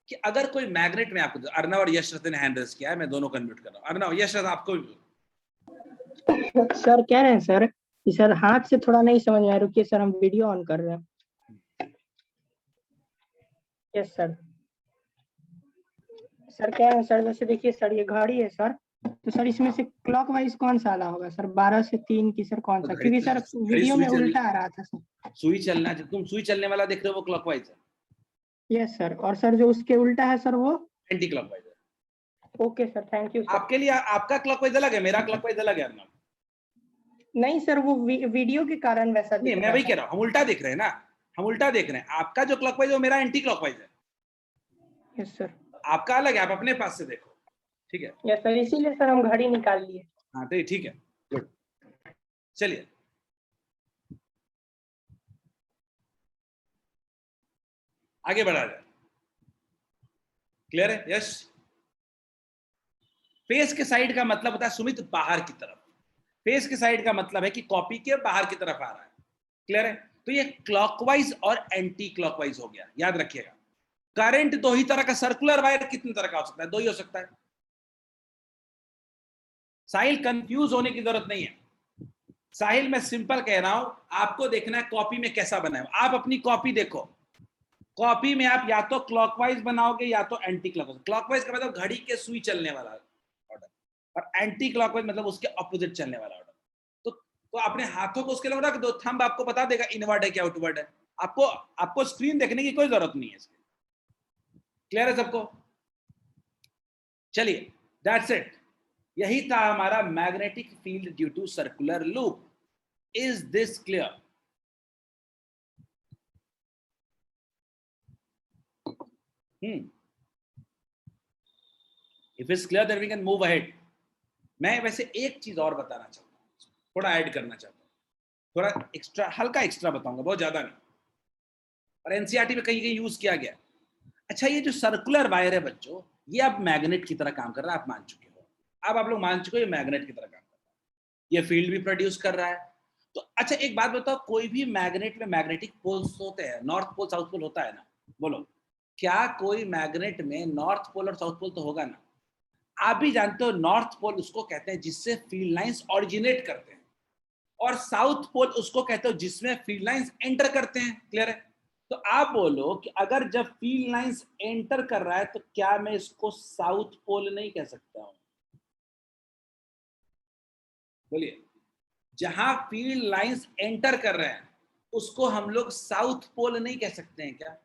कि अगर कोई मैग्नेट में आपको, अर्णव और यशरथ ने हैंड रेज किया है, मैं दोनों को अनम्यूट कर रहा हूं। अर्णव, यशरथ आपको भी। सर कह रहे हैं सर कि सर हाथ से थोड़ा नहीं समझ में आया, रुकिए सर हम वीडियो ऑन कर रहे हैं। Yes sir. सर क्या है सर, जैसे देखिए सर ये घड़ी है सर, तो सर इसमें से क्लॉकवाइज कौन सा आला होगा सर, 12 से 3 की सर कौन तो सा, घड़ी क्योंकि सर घड़ी वीडियो सुई में चल उल्टा आ रहा था सर। सुई चलना, जब तुम सुई चलने वाला देख रहे हो वो क्लॉकवाइज है, यस सर, और सर जो उसके उल्टा है सर वो। एंटी क्लॉकवाइज है। Okay sir, thank you sir. आपके लिए आपका क्लॉकवाइज अलग है, मेरा क्लॉकवाइज अलग है अर्नब। नहीं सर, वो वीडियो के कारण वैसा नहीं दिख मैं रहा वही था। कह रहा हूँ, हम उल्टा देख रहे हैं ना, हम उल्टा देख रहे हैं। आपका जो क्लॉकवाइज है वो मेरा एंटी क्लॉकवाइज है, यस सर। आपका अलग है, आप अपने पास से देखो, ठीक है। यस सर, इसीलिए सर हम घड़ी निकाल लिए। हाँ तो ठीक है, गुड। चलिए आगे बढ़ा जाए। क्लियर है? यस। फेस के साइड का मतलब होता है सुमित बाहर की तरफ, फेस के साइड का मतलब है कि कॉपी के बाहर की तरफ आ रहा है। क्लियर है? तो ये क्लॉकवाइज और एंटी क्लॉकवाइज हो गया, याद रखिएगा। करंट दो ही तरह का, सर्कुलर वायर कितने तरह का हो सकता है? दो ही हो सकता है। साहिल कंफ्यूज होने की जरूरत नहीं है, साहिल मैं सिंपल कह रहा हूं, आपको देखना है कॉपी में कैसा बना है। आप अपनी कॉपी देखो, कॉपी में आप या तो क्लॉकवाइज बनाओगे या तो एंटी क्लॉकवाइज। क्लॉकवाइज का मतलब घड़ी के सुई चलने वाला ऑर्डर, और एंटी क्लॉकवाइज मतलब उसके ऑपोजिट चलने वाला ऑर्डर। तो अपने हाथों को उसके लिए रख दो, थंब आपको बता देगा इनवर्ड है क्या आउटवर्ड है। आपको स्क्रीन देखने की कोई जरूरत नहीं है इसकी। क्लियर है सबको? चलिए, दैट्स इट। यही था हमारा magnetic field due to circular loop. Is this clear? If it's clear then we can move ahead. मैं वैसे एक चीज और बताना चाहता हूं, थोड़ा ऐड करना चाहता हूं, थोड़ा एक्स्ट्रा, हल्का एक्स्ट्रा बताऊंगा, बहुत ज्यादा नहीं, और एनसीईआरटी में कहीं कहीं यूज किया गया। अच्छा, ये जो सर्कुलर वायर है बच्चों, ये अब मैग्नेट की तरह काम कर रहा है, आप मान चुके हो। अब आप लोग मान चुके हो ये मैग्नेट की तरह काम कर रहा है, ये फील्ड भी प्रोड्यूस कर रहा है। तो अच्छा एक बात बताओ, कोई भी मैग्नेट में मैग्नेटिक पोल्स होते हैं, नॉर्थ पोल साउथ पोल होता है ना? बोलो, क्या कोई मैग्नेट में नॉर्थ पोल और साउथ पोल तो होगा ना? आप भी जानते हो नॉर्थ पोल उसको कहते हैं जिससे फील्ड लाइंस ऑरिजिनेट करते हैं, और साउथ पोल उसको कहते हो जिसमें फील्ड लाइंस एंटर करते हैं। क्लियर है? तो आप बोलो कि अगर जब फील्ड लाइंस एंटर कर रहा है तो क्या मैं इसको साउथ पोल नहीं कह सकता हूं? बोलिए, जहां फील्ड लाइंस एंटर कर रहे हैं उसको हम लोग साउथ पोल नहीं कह सकते हैं क्या?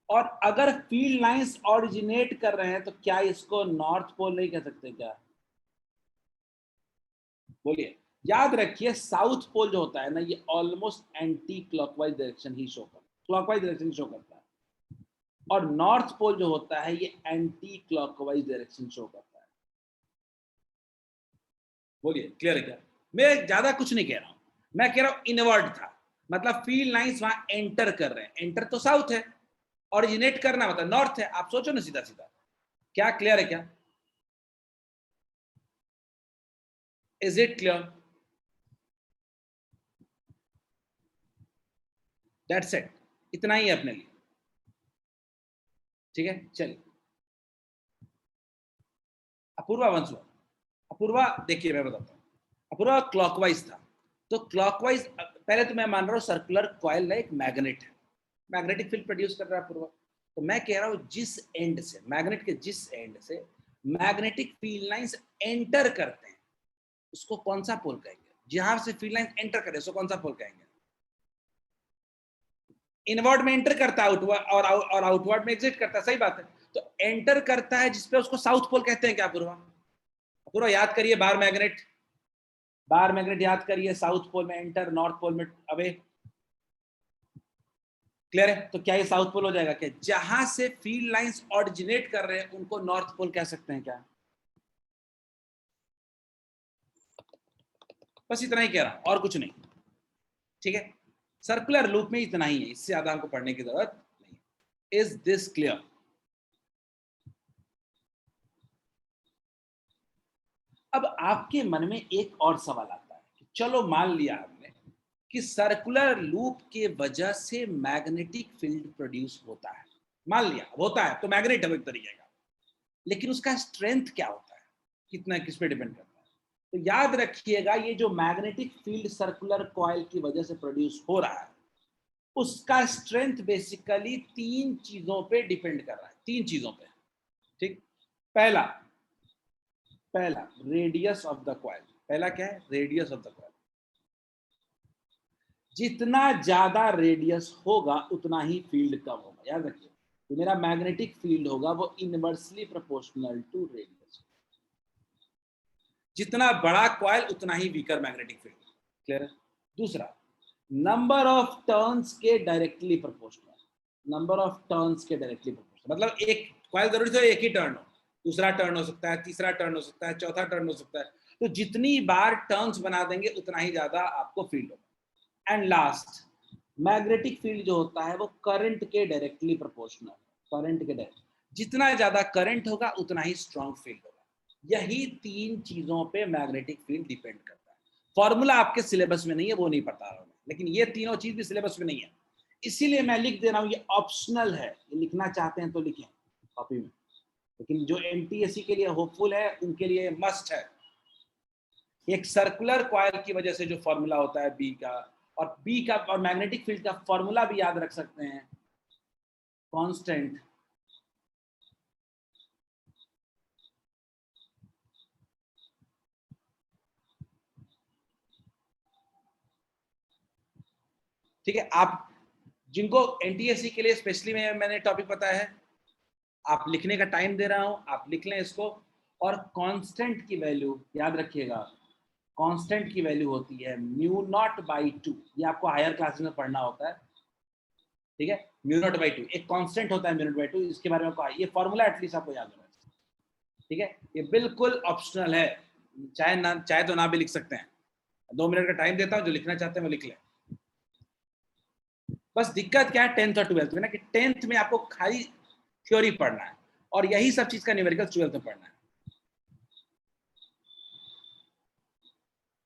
और अगर फील्ड लाइंस ऑरिजिनेट कर रहे हैं तो क्या इसको नॉर्थ पोल नहीं कह सकते क्या? बोलिए। याद रखिए, साउथ पोल जो होता है ना, ये ऑलमोस्ट एंटी क्लॉकवाइज डायरेक्शन ही शो करता है, क्लॉकवाइज डायरेक्शन शो करता है, और नॉर्थ पोल जो होता है ये एंटी क्लॉकवाइज डायरेक्शन शो करता है। बोलिए, क्लियर है क्या? मैं ज्यादा कुछ नहीं कह रहा हूं, मैं कह रहा हूं इनवर्ड था, मतलब फील्ड लाइंस वहां एंटर कर रहे हैं, एंटर तो साउथ है, ऑरिजिनेट करना मतलब नॉर्थ है। आप सोचो ना सीधा सीधा, क्या क्लियर है क्या? Is it clear? That's it, इतना ही है अपने लिए। ठीक है, चलिए। अपूर्वा वंश, अपूर्वा देखिए मैं बताता हूँ, अपूर्वा क्लॉकवाइज था, तो क्लॉकवाइज पहले तो मैं मान रहा हूँ सर्कुलर कॉइल एक मैग्नेट है, मैग्नेटिक फील्ड प्रोड्यूस कर रहा है अपूर्वा। तो मैं कह रहा हूँ जिस एंड से, मैग्नेट के जिस एंड से मैग्नेटिक फील्ड लाइंस एंटर करते हैं उसको कौन सा पोल कहेंगे? जहां से फील्ड लाइन एंटर करे उसको कौन सा पोल कहेंगे? इनवर्ड में एंटर करता है, आउटवर्ड और आउटवर्ड में एग्जिट करता है, सही बात है। तो एंटर करता है जिसपे उसको साउथ पोल कहते हैं क्या अपूर्वा? अपूर्वा याद करिए, बार मैग्नेट, बार मैग्नेट याद करिए, साउथ पोल में एंटर, नॉर्थ पोल में अवे। क्लियर है? तो क्या ये साउथ पोल हो जाएगा क्या? जहां से फील्ड लाइंस ऑरिजिनेट कर रहे हैं उनको नॉर्थ पोल कह सकते हैं क्या? बस इतना ही कह रहा हूं, और कुछ नहीं। ठीक है, सर्कुलर लूप में इतना ही है, इससे ज्यादा हमको पढ़ने की जरूरत नहीं। Is this clear? अब आपके मन में एक और सवाल आता है कि चलो मान लिया हमने कि सर्कुलर लूप के वजह से मैग्नेटिक फील्ड प्रोड्यूस होता है, मान लिया होता है, तो मैग्नेट है एक तरीके का, लेकिन उसका स्ट्रेंथ क्या होता है, कितना, किस पे डिपेंड करता है? तो याद रखिएगा, ये जो मैग्नेटिक फील्ड सर्कुलर कॉइल की वजह से प्रोड्यूस हो रहा है उसका स्ट्रेंथ बेसिकली तीन चीजों पे डिपेंड कर रहा है, तीन चीजों पे। ठीक, पहला रेडियस ऑफ द कॉइल। पहला क्या है? Radius of the coil. जितना ज्यादा रेडियस होगा उतना ही फील्ड कम होगा, याद रखिए। तो मेरा मैग्नेटिक फील्ड होगा वो इनवर्सली प्रोपोर्शनल टू रेडियस। जितना बड़ा कॉइल उतना ही वीकर मैग्नेटिक फील्ड। क्लियर है? दूसरा, नंबर ऑफ टर्न्स के directly proportional. Number of turns के डायरेक्टली प्रोपोर्शनल मतलब एक कॉइल जरूरी तो एक ही टर्न हो, दूसरा टर्न हो सकता है, तीसरा टर्न हो सकता है, चौथा टर्न हो सकता है। तो जितनी बार टर्न्स बना देंगे उतना ही ज्यादा आपको फील्ड होगा। एंड लास्ट, मैग्नेटिक फील्ड जो होता है वो करंट के डायरेक्टली प्रोपोर्शनल। करंट के डायरेक्ट, जितना ज्यादा करंट होगा उतना ही स्ट्रॉन्ग फील्ड होगा। यही तीन चीजों पे मैग्नेटिक फील्ड डिपेंड करता है। फॉर्मूला आपके सिलेबस में नहीं है, वो नहीं पता रहा हूं, लेकिन ये तीनों चीज भी सिलेबस में नहीं है, इसीलिए मैं लिख दे रहा हूं। ये ऑप्शनल है, ये लिखना चाहते हैं तो लिखें कॉपी में, लेकिन जो एमटीएससी के लिए होपफुल है उनके लिए मस्ट है। एक सर्कुलर कॉइल की वजह से जो फॉर्मूला होता है बी का, और मैग्नेटिक फील्ड का फॉर्मूला भी याद रख सकते हैं, कांस्टेंट ठीक है। आप जिनको एनटीएससी के लिए स्पेशली मैंने टॉपिक बताया है, आप लिखने का टाइम दे रहा हूं, आप लिख लें इसको। और कांस्टेंट की वैल्यू याद रखिएगा, कांस्टेंट की वैल्यू होती है म्यू नॉट बाई 2। ये आपको हायर क्लासेस में पढ़ना होता है, ठीक है। म्यू नॉट बाई 2 एक कांस्टेंट होता है, म्यू नॉट बाई 2, इसके बारे में आपको ये फॉर्मूला एटलीस्ट आपको याद होना चाहिए, ठीक है। ये बिल्कुल ऑप्शनल है, चाहे तो ना भी लिख सकते हैं। 2 मिनट का टाइम देता हूं, जो लिखना चाहते हैं वो लिख लें। बस दिक्कत क्या है 10th और 12th में ना, कि 10th में आपको खाली थ्योरी पढ़ना है और यही सब चीज का न्यूमेरिकल 12th में पढ़ना है।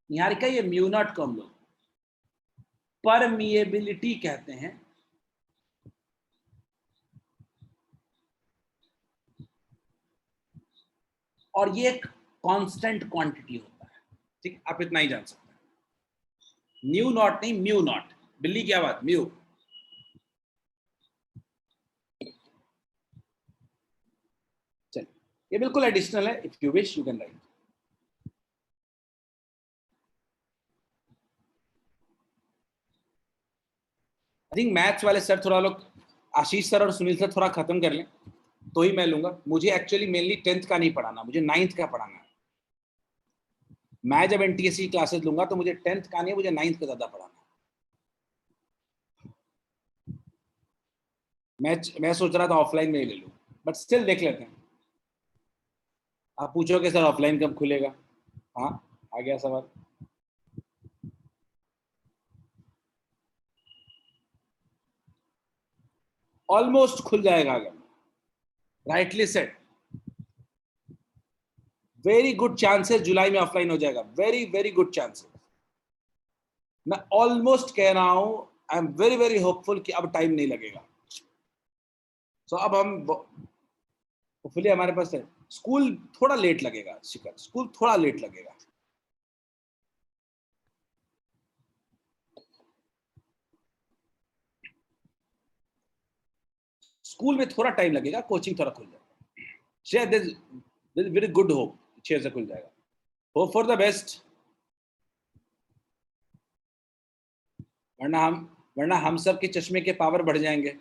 निहारिका, ये म्यू नॉट को हम लोग परमिएबिलिटी कहते हैं। और ये एक कांस्टेंट क्वांटिटी होता है, ठीक, आप इतना ही जान सकते हैं। न्यू नॉट नहीं, म्यू नॉट। बिल्ली की आवाज म्यू। चलिए, ये बिल्कुल एडिशनल है, if you wish you can write. I think maths वाले सर थोड़ा लोग, आशीष सर और सुनील सर थोड़ा खत्म कर लें तो ही मैं लूंगा। मुझे एक्चुअली मेनली 10th का नहीं पढ़ाना, मुझे 9th का पढ़ाना है। मैं जब एनटीएससी क्लासेस लूंगा तो मुझे 10th का नहीं, मुझे 9th का ज्यादा पढ़ाना है। मैं सोच रहा था ऑफलाइन में ही ले लूं, बट स्टिल देख लेते हैं। आप पूछोगे सर ऑफलाइन कब खुलेगा? हाँ, आ गया सवाल। ऑलमोस्ट खुल जाएगा, अगर rightly set. Very good chances जुलाई में ऑफलाइन हो जाएगा, वेरी वेरी गुड चांसेस। मैं ऑलमोस्ट कह रहा हूं, I am very very hopeful कि अब टाइम नहीं लगेगा। सो अब हम होपफुली हमारे पास है। स्कूल थोड़ा लेट लगेगा शिखर, स्कूल थोड़ा लेट लगेगा। स्कूल में थोड़ा टाइम लगेगा, कोचिंग थोड़ा खुल जाएगा। शायद वेरी गुड होप 6 से खुल जाएगा। Hope for the best. वरना हम सब के चश्मे के पावर बढ़ जाएंगे,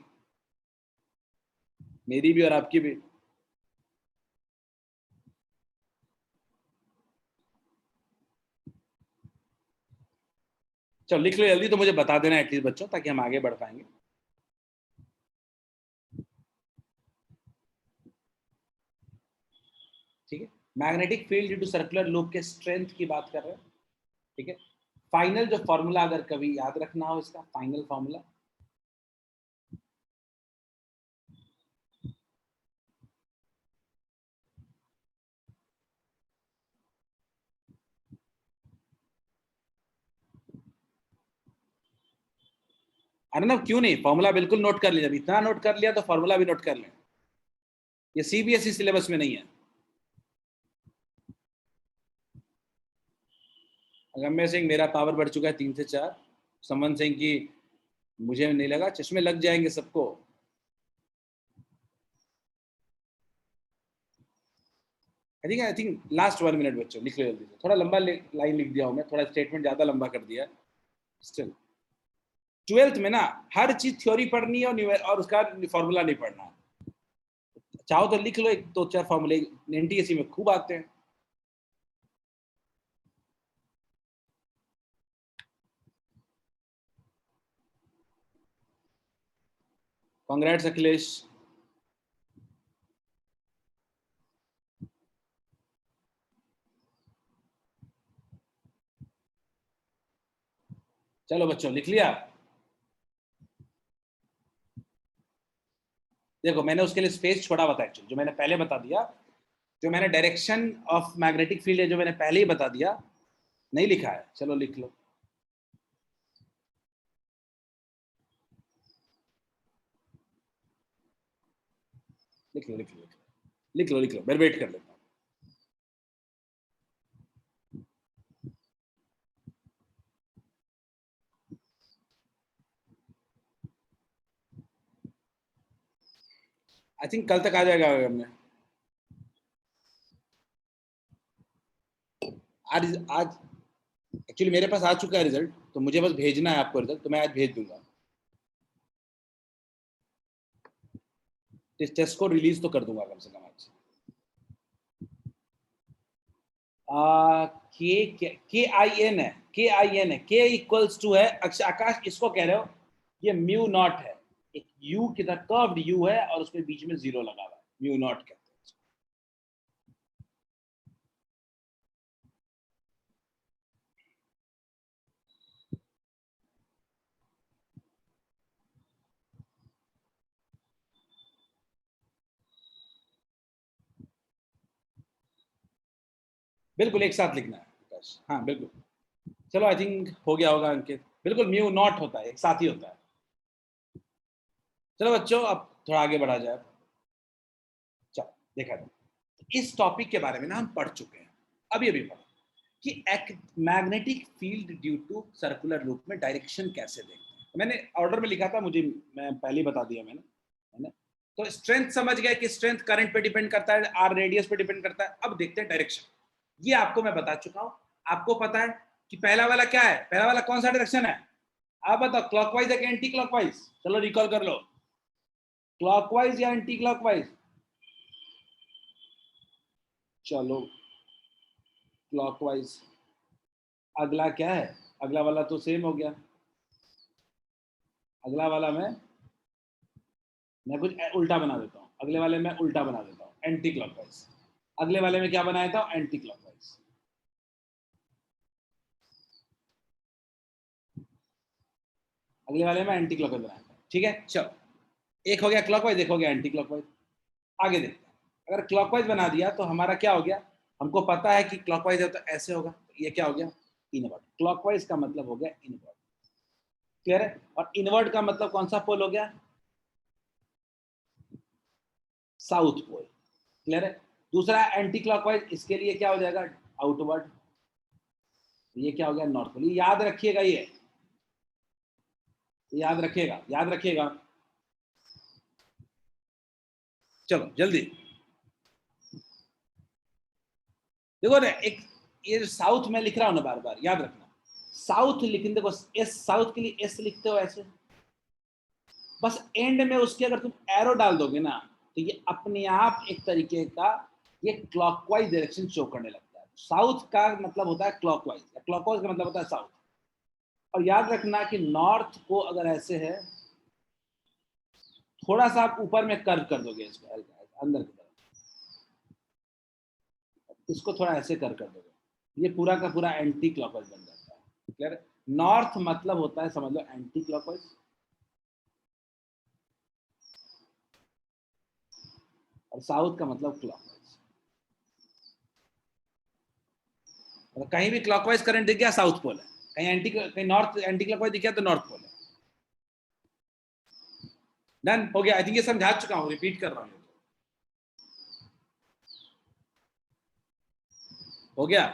मेरी भी और आपकी भी। चलो लिख लो जल्दी, तो मुझे बता देना एटलीस्ट बच्चों, ताकि हम आगे बढ़ पाएंगे। ठीक है, magnetic field due to circular loop के स्ट्रेंथ की बात कर रहे हैं, ठीक है। फाइनल जो फॉर्मूला अगर कभी याद रखना हो, इसका फाइनल फॉर्मूला, अरे ना क्यों नहीं, फॉर्मूला बिल्कुल नोट कर लिया। जब इतना नोट कर लिया तो फॉर्मूला भी नोट कर लें। ये सीबीएसई सिलेबस में नहीं है। अगम्य सिंह, मेरा पावर बढ़ चुका है 3 से 4। समन सिंह की, मुझे नहीं लगा चश्मे लग जाएंगे सबको। आई थिंक लास्ट 1 मिनट बच्चों, लिख लो जल्दी से। थोड़ा लंबा लाइन लिख दिया हूँ मैं, थोड़ा स्टेटमेंट ज़्यादा लंबा कर दिया। स्टिल 12th में ना हर चीज थ्योरी पढ़नी है और उसका फॉर्मूला नहीं पढ़ना। चाहो तो लिख लो, एक दो चार फॉर्मूले एनटीएससी में खूब आते हैं। कांग्रेट्स अखिलेश। चलो बच्चों, लिख लिया? देखो मैंने उसके लिए स्पेस छोड़ा हुआ था एक्चुअली, जो मैंने पहले बता दिया, जो मैंने डायरेक्शन ऑफ मैग्नेटिक फील्ड है जो मैंने पहले ही बता दिया, नहीं लिखा है। चलो लिख लो। लिख लो लिख लो लिख लो लिख लो, मैं वेट कर लेता हूँ। आई थिंक कल तक आ जाएगा हमें। आज आज एक्चुअली मेरे पास आ चुका है रिजल्ट, तो मुझे बस भेजना है आपको रिजल्ट, तो मैं आज भेज दूंगा। टेस्ट को रिलीज तो कर दूंगा कम से कम आज। के आई एन है, के आई एन है, के इक्वल्स टू है। आकाश इसको कह रहे हो, ये म्यू नॉट है, एक यू की तरह कर्व्ड यू है और उसके बीच में जीरो लगा हुआ है, म्यू नॉट कहते हैं। बिल्कुल एक साथ लिखना है आकाश, हाँ बिल्कुल। चलो आई थिंक हो गया होगा अंकित। बिल्कुल म्यू नॉट होता है, एक साथ ही होता है। चलो बच्चों अब थोड़ा आगे बढ़ा जाए। चलो देखा जाए, इस टॉपिक के बारे में ना हम पढ़ चुके हैं, अभी अभी पढ़ा कि एक magnetic field due to circular loop में डायरेक्शन कैसे देखते हैं। मैंने ऑर्डर में लिखा था, मुझे मैं पहले ही बता दिया मैंने, है ना? तो स्ट्रेंथ समझ गया कि स्ट्रेंथ करंट पे डिपेंड करता है, आर रेडियस पे डिपेंड करता है। अब देखते हैं डायरेक्शन। ये आपको मैं बता चुका हूं। आपको पता है कि पहला वाला क्या है, पहला वाला कौन सा डायरेक्शन है? आप बताओ, क्लॉकवाइज है कि एंटी क्लॉकवाइज? चलो रिकॉल कर लो, क्लॉकवाइज या एंटी क्लॉकवाइज? चलो क्लॉकवाइज। अगला क्या है? अगला वाला तो सेम हो गया। अगला वाला मैं कुछ उल्टा बना देता हूँ, अगले वाले में उल्टा बना देता हूँ, एंटी क्लॉकवाइज। अगले वाले में क्या बनाया था? Anti clockwise. अगले वाले में एंटी क्लॉकवाइज बनाया था, ठीक है। चलो एक हो गया क्लॉकवाइज, एक हो गया एंटी क्लॉकवाइज। आगे देखते हैं। अगर क्लॉकवाइज बना दिया तो हमारा क्या हो गया? हमको पता है कि क्लॉकवाइज है तो ऐसे होगा, ये क्या हो गया? इनवर्ट। क्लॉकवाइज का मतलब हो गया इनवर्ट, क्लियर है? और इनवर्ट का मतलब कौन सा पोल हो गया? साउथ पोल, क्लियर है? दूसरा एंटी क्लॉकवाइज, इसके लिए क्या हो जाएगा? आउटवर्ड। ये क्या हो गया? North pole. ये याद रखिएगा, ये याद रखिएगा, याद रखिएगा। चलो जल्दी देखो ना, एक ये साउथ में लिख रहा हूं ना, बार बार याद रखना। साउथ लिखने, देखो एस, साउथ के लिए एस लिखते हो ऐसे, बस एंड में उसके अगर तुम एरो डाल दोगे ना, तो ये अपने आप एक तरीके का ये क्लॉकवाइज डायरेक्शन शो करने लगता है। साउथ का मतलब होता है क्लॉकवाइज, क्लॉकवाइज का मतलब होता है साउथ। और याद रखना कि नॉर्थ को अगर ऐसे है, थोड़ा सा आप ऊपर में कर्व कर दोगे इसको, अंदर की तरफ, इसको थोड़ा ऐसे कर दोगे, ये पूरा का पूरा एंटी क्लॉकवाइज बन जाता है, क्लियर? नॉर्थ मतलब होता है, समझ लो, एंटी क्लॉकवाइज, और साउथ का मतलब क्लॉकवाइज। और कहीं भी क्लॉकवाइज करंट दिख गया, साउथ पोल है। कहीं नॉर्थ एंटी क्लॉकवाइज दिख गया तो नॉर्थ पोल है। डन हो गया। आई थिंक ये समझा चुका हूं, रिपीट कर रहा हूं। हो गया?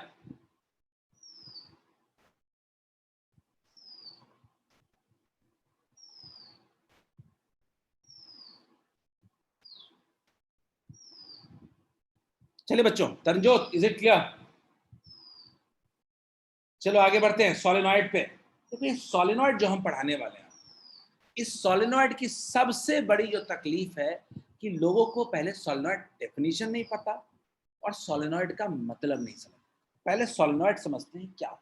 चलिए बच्चों, तरनजोत, इज इट क्लियर? चलो आगे बढ़ते हैं सोलेनॉइड पे। तो ये सोलेनॉइड जो हम पढ़ाने वाले हैं, इस सोलेनॉइड की सबसे बड़ी जो तकलीफ है कि लोगों को पहले सोलेनॉइड डेफिनेशन नहीं पता और सोलेनॉइड का मतलब नहीं समझ। पहले सोलेनॉइड समझते हैं क्या।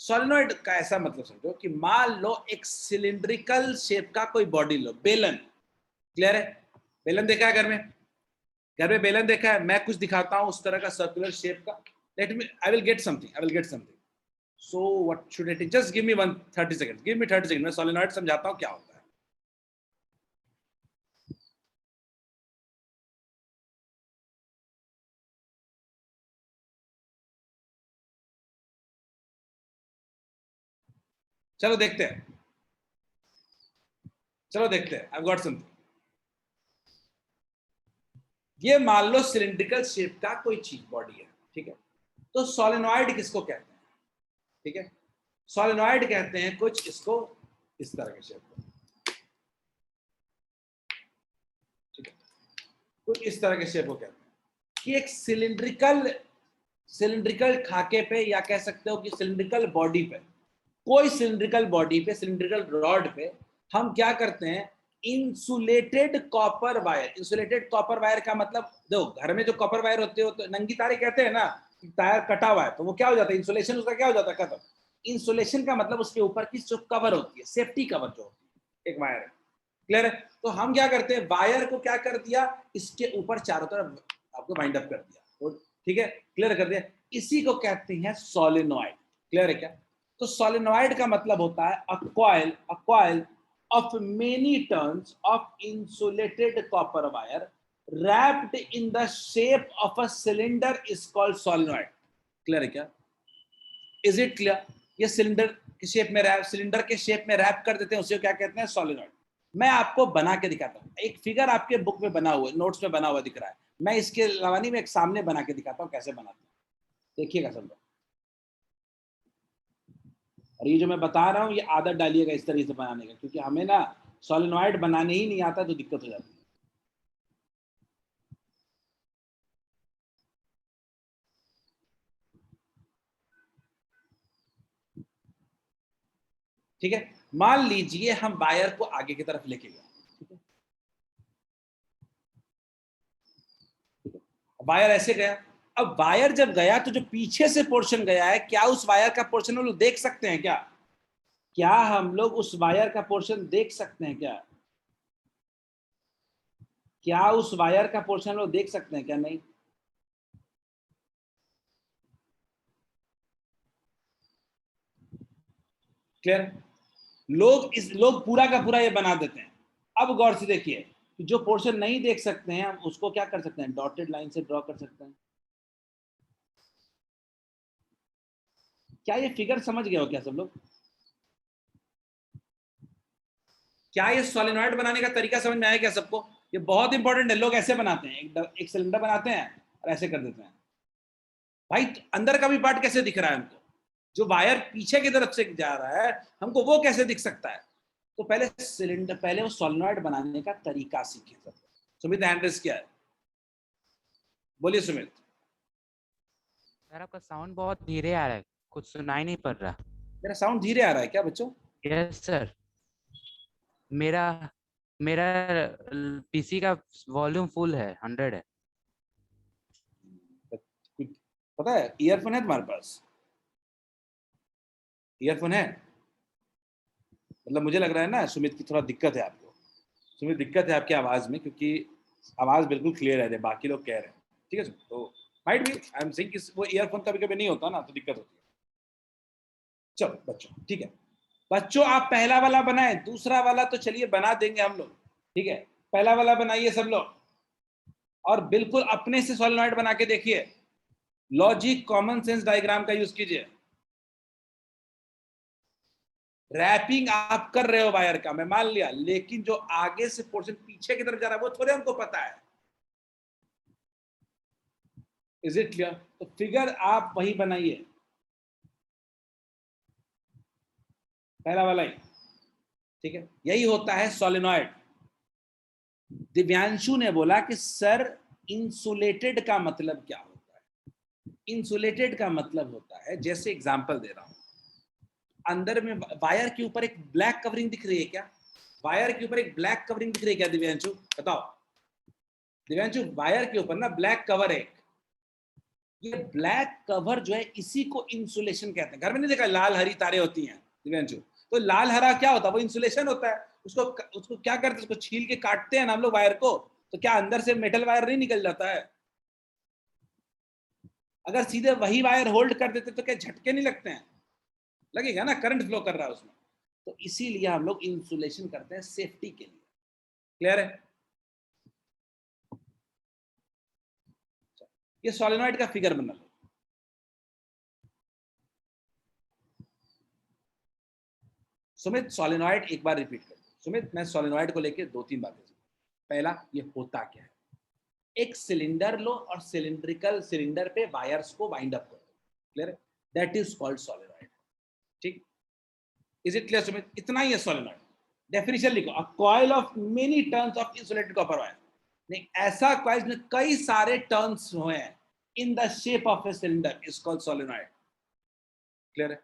सोलेनॉइड का ऐसा मतलब समझो कि मान लो एक सिलिंड्रिकल शेप का कोई बॉडी लो, बेलन। क्लियर है? बेलन देखा है घर में? घर में बेलन देखा है? मैं कुछ दिखाता हूं उस तरह का सर्कुलर शेप का। Let me, I will get something. So what should it, just give me 30 second, give me 30 second, मैं सोलेनॉइड समझाता हूं क्या होता है। चलो देखते हैं, आई गॉट समथिंग। ये मान लो सिलिंड्रिकल शेप का कोई चीज बॉडी है, ठीक है? तो सोलेनॉइड किसको कहते हैं? ठीक है, सोलेनॉइड कहते हैं कुछ इसको इस तरह के शेप को, ठीक है? कुछ इस तरह के शेप को कहते हैं कि एक सिलिंड्रिकल खाके पे, या कह सकते हो कि सिलिंड्रिकल बॉडी पे, कोई सिलिंड्रिकल बॉडी पे, सिलिंड्रिकल रॉड पे हम क्या करते हैं, insulated copper wire. Insulated copper wire का मतलब, देखो घर में जो कॉपर वायर होते हो तो नंगी तारे कहते हैं ना, तार कटा हुआ है तो वो क्या हो जाता है, इंसुलेशन उसका क्या हो जाता है, खत्म। इंसुलेशन का मतलब उसके ऊपर की जो कवर होती है, सेफ्टी कवर जो होती है, एक वायर है। क्लियर है? तो हम क्या करते हैं, वायर को क्या कर दिया, इसके ऊपर चारों तरफ आपको बाइंड अप कर दिया, तो ठीक है, क्लियर कर दिया। इसी को कहते हैं सोलेनॉइड। क्लियर है क्या? तो सोलेनॉइड का मतलब होता है a coil of many turns of insulated copper wire wrapped in the shape of a cylinder is called solenoid. Clear है क्या? Is it clear? ये सिलेंडर के शेप में रैप, सिलेंडर के शेप में रैप कर देते हैं, उसे क्या कहते हैं, सोलेनॉइड। मैं आपको बना के दिखाता हूँ, एक फिगर आपके बुक में बना हुआ है, नोट्स में बना हुआ दिख रहा है। मैं इसके अलावा नहीं, मैं एक सामने बना के दिखाता हूँ कैसे बनाते हैं, देखिएगा सब लोग। और ये जो मैं बता रहा हूँ ये आदत डालिएगा इस तरीके से बनाने का, क्योंकि हमें ना सोलेनॉइड बनाने ही नहीं आता तो दिक्कत हो जाती है। ठीक है, मान लीजिए हम वायर को आगे की तरफ लेके गए, ठीक है? वायर ऐसे गया। अब वायर जब गया तो जो पीछे से पोर्शन गया है, क्या उस वायर का पोर्शन हम लोग देख सकते हैं क्या? क्या हम लोग उस वायर का पोर्शन देख सकते हैं क्या? क्या उस वायर का पोर्शन हम लोग देख सकते हैं क्या? नहीं। क्लियर? लोग पूरा का पूरा ये बना देते हैं। अब गौर से देखिए कि जो पोर्शन नहीं देख सकते हैं हम उसको क्या कर सकते हैं, डॉटेड लाइन से ड्रॉ कर सकते हैं। क्या ये फिगर समझ गए हो क्या सब लोग? क्या ये सोलेनॉइड बनाने का तरीका समझ में आया क्या सबको? ये बहुत इंपॉर्टेंट है। लोग ऐसे बनाते हैं, एक सिलेंडर बनाते हैं और ऐसे कर देते हैं। भाई अंदर का भी पार्ट कैसे दिख रहा है हमको? जो वायर पीछे की तरफ से जा रहा है हमको वो कैसे दिख सकता है? तो पहले वो सोलेनॉइड बनाने का तरीका सीखे सब। सुमित हैंड रेज किया है, बोलिए सुमित। सर आपका साउंड बहुत धीरे आ रहा है, कुछ सुनाई नहीं पड़ रहा। मेरा साउंड धीरे आ रहा है क्या बच्चों? यस सर, मेरा मेरा पीसी का वॉल्यूम फुल है, 100 है। पता है ईयरफोन है तुम्हारे पास? ईयरफोन है? मतलब मुझे लग रहा है ना सुमित की थोड़ा दिक्कत है आपको। सुमित दिक्कत है आपकी आवाज में, क्योंकि आवाज बिल्कुल क्लियर है, बाकी लोग कह रहे हैं। ठीक है, तो might be I am saying कि वो ईयरफोन कभी कभी नहीं होता ना, तो दिक्कत होती है। चलो बच्चों, ठीक है बच्चों, आप पहला वाला बनाए, दूसरा वाला तो चलिए बना देंगे हम लोग। ठीक है, पहला वाला बनाइए सब लोग, और बिल्कुल अपने से सोलेनॉइड बना के देखिए। लॉजिक कॉमन सेंस डायग्राम का यूज कीजिए। रैपिंग आप कर रहे हो वायर का, मैं मान लिया, लेकिन जो आगे से पोर्शन पीछे की तरफ जा रहा है वो थोड़े हमको पता है। Is it clear? तो फिगर आप वही बनाइए, पहला वाला ही। ठीक है, यही होता है सोलेनॉइड। दिव्यांशु ने बोला कि सर इंसुलेटेड का मतलब क्या होता है? इंसुलेटेड का मतलब होता है, जैसे एग्जांपल दे रहा हूं, अंदर में वायर के ऊपर एक ब्लैक कवरिंग दिख रही है क्या? वायर के ऊपर एक ब्लैक कवरिंग दिख रही है क्या दिव्यांशु? बताओ दिव्यांशु, वायर के ऊपर ना ब्लैक कवर है। ये ब्लैक कवर जो है इसी को इंसुलेशन कहते हैं। घर में नहीं देखा लाल हरी तारे होती हैं दिव्यांशु? तो लाल हरा क्या होता है? वो इंसुलेशन होता है। उसको उसको क्या करते हैं? उसको छील के काटते हैं ना हम लोग वायर को, तो क्या अंदर से मेटल वायर नहीं निकल जाता है? अगर सीधे वही वायर होल्ड कर देते तो क्या झटके नहीं लगते हैं? लगेगा ना, करंट फ्लो कर रहा है उसमें। तो इसीलिए हम लोग इंसुलेशन करते हैं सेफ्टी के लिए। क्लियर है? ये सोलेनॉइड का फिगर बना लो। सुमित सोलेनॉइड एक बार रिपीट कर दो। सुमित, मैं सोलेनॉइड को लेके 2-3 बातें। पहला, ये होता क्या है? एक सिलेंडर लो और सिलिंड्रिकल सिलेंडर पे वायर्स को वाइंड अप कर दो। क्लियर है? That is called solenoid. ठीक, इज इट क्लियर सुमित? इतना ही है सोलेनॉइड। डेफिनेशन लिखो, a coil of many turns of insulated copper wire. नहीं, ऐसा कॉइल में कई सारे टर्न्स हुए हैं in the shape of a cylinder is called solenoid. Clear है?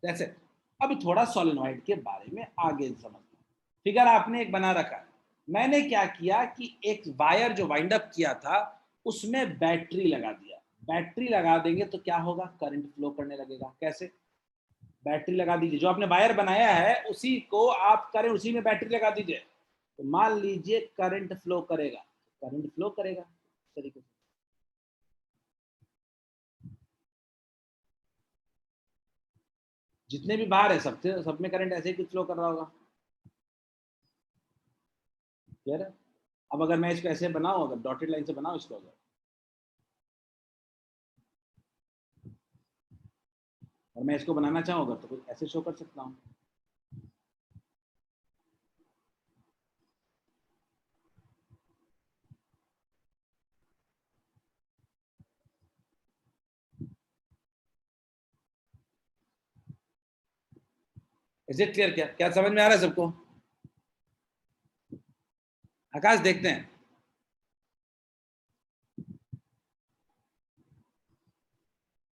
That's it. अब थोड़ा सोलेनॉइड के बारे में आगे समझते हैं। फिगर आपने एक बना रखा है। मैंने क्या किया कि एक वायर जो वाइंड अप किया था उसमें बैटरी लगा दिया। बैटरी लगा देंगे तो क्या होगा? करंट फ्लो करने लगेगा। कैसे? बैटरी लगा दीजिए, जो आपने वायर बनाया है उसी को आप करें, उसी में बैटरी लगा दीजिए, तो मान लीजिए करंट फ्लो करेगा। करंट फ्लो करेगा इस तरीके से। जितने भी बाहर है सब में करंट ऐसे ही कुछ फ्लो कर रहा होगा। क्लियर है? अब अगर मैं इसको ऐसे बनाऊं, अगर डॉटेड लाइन से बनाऊं इसको, अगर और मैं इसको बनाना चाहूँ अगर, तो कुछ ऐसे शो कर सकता हूँ। Is it clear? क्या क्या समझ में आ रहा है सबको? आकाश, देखते हैं।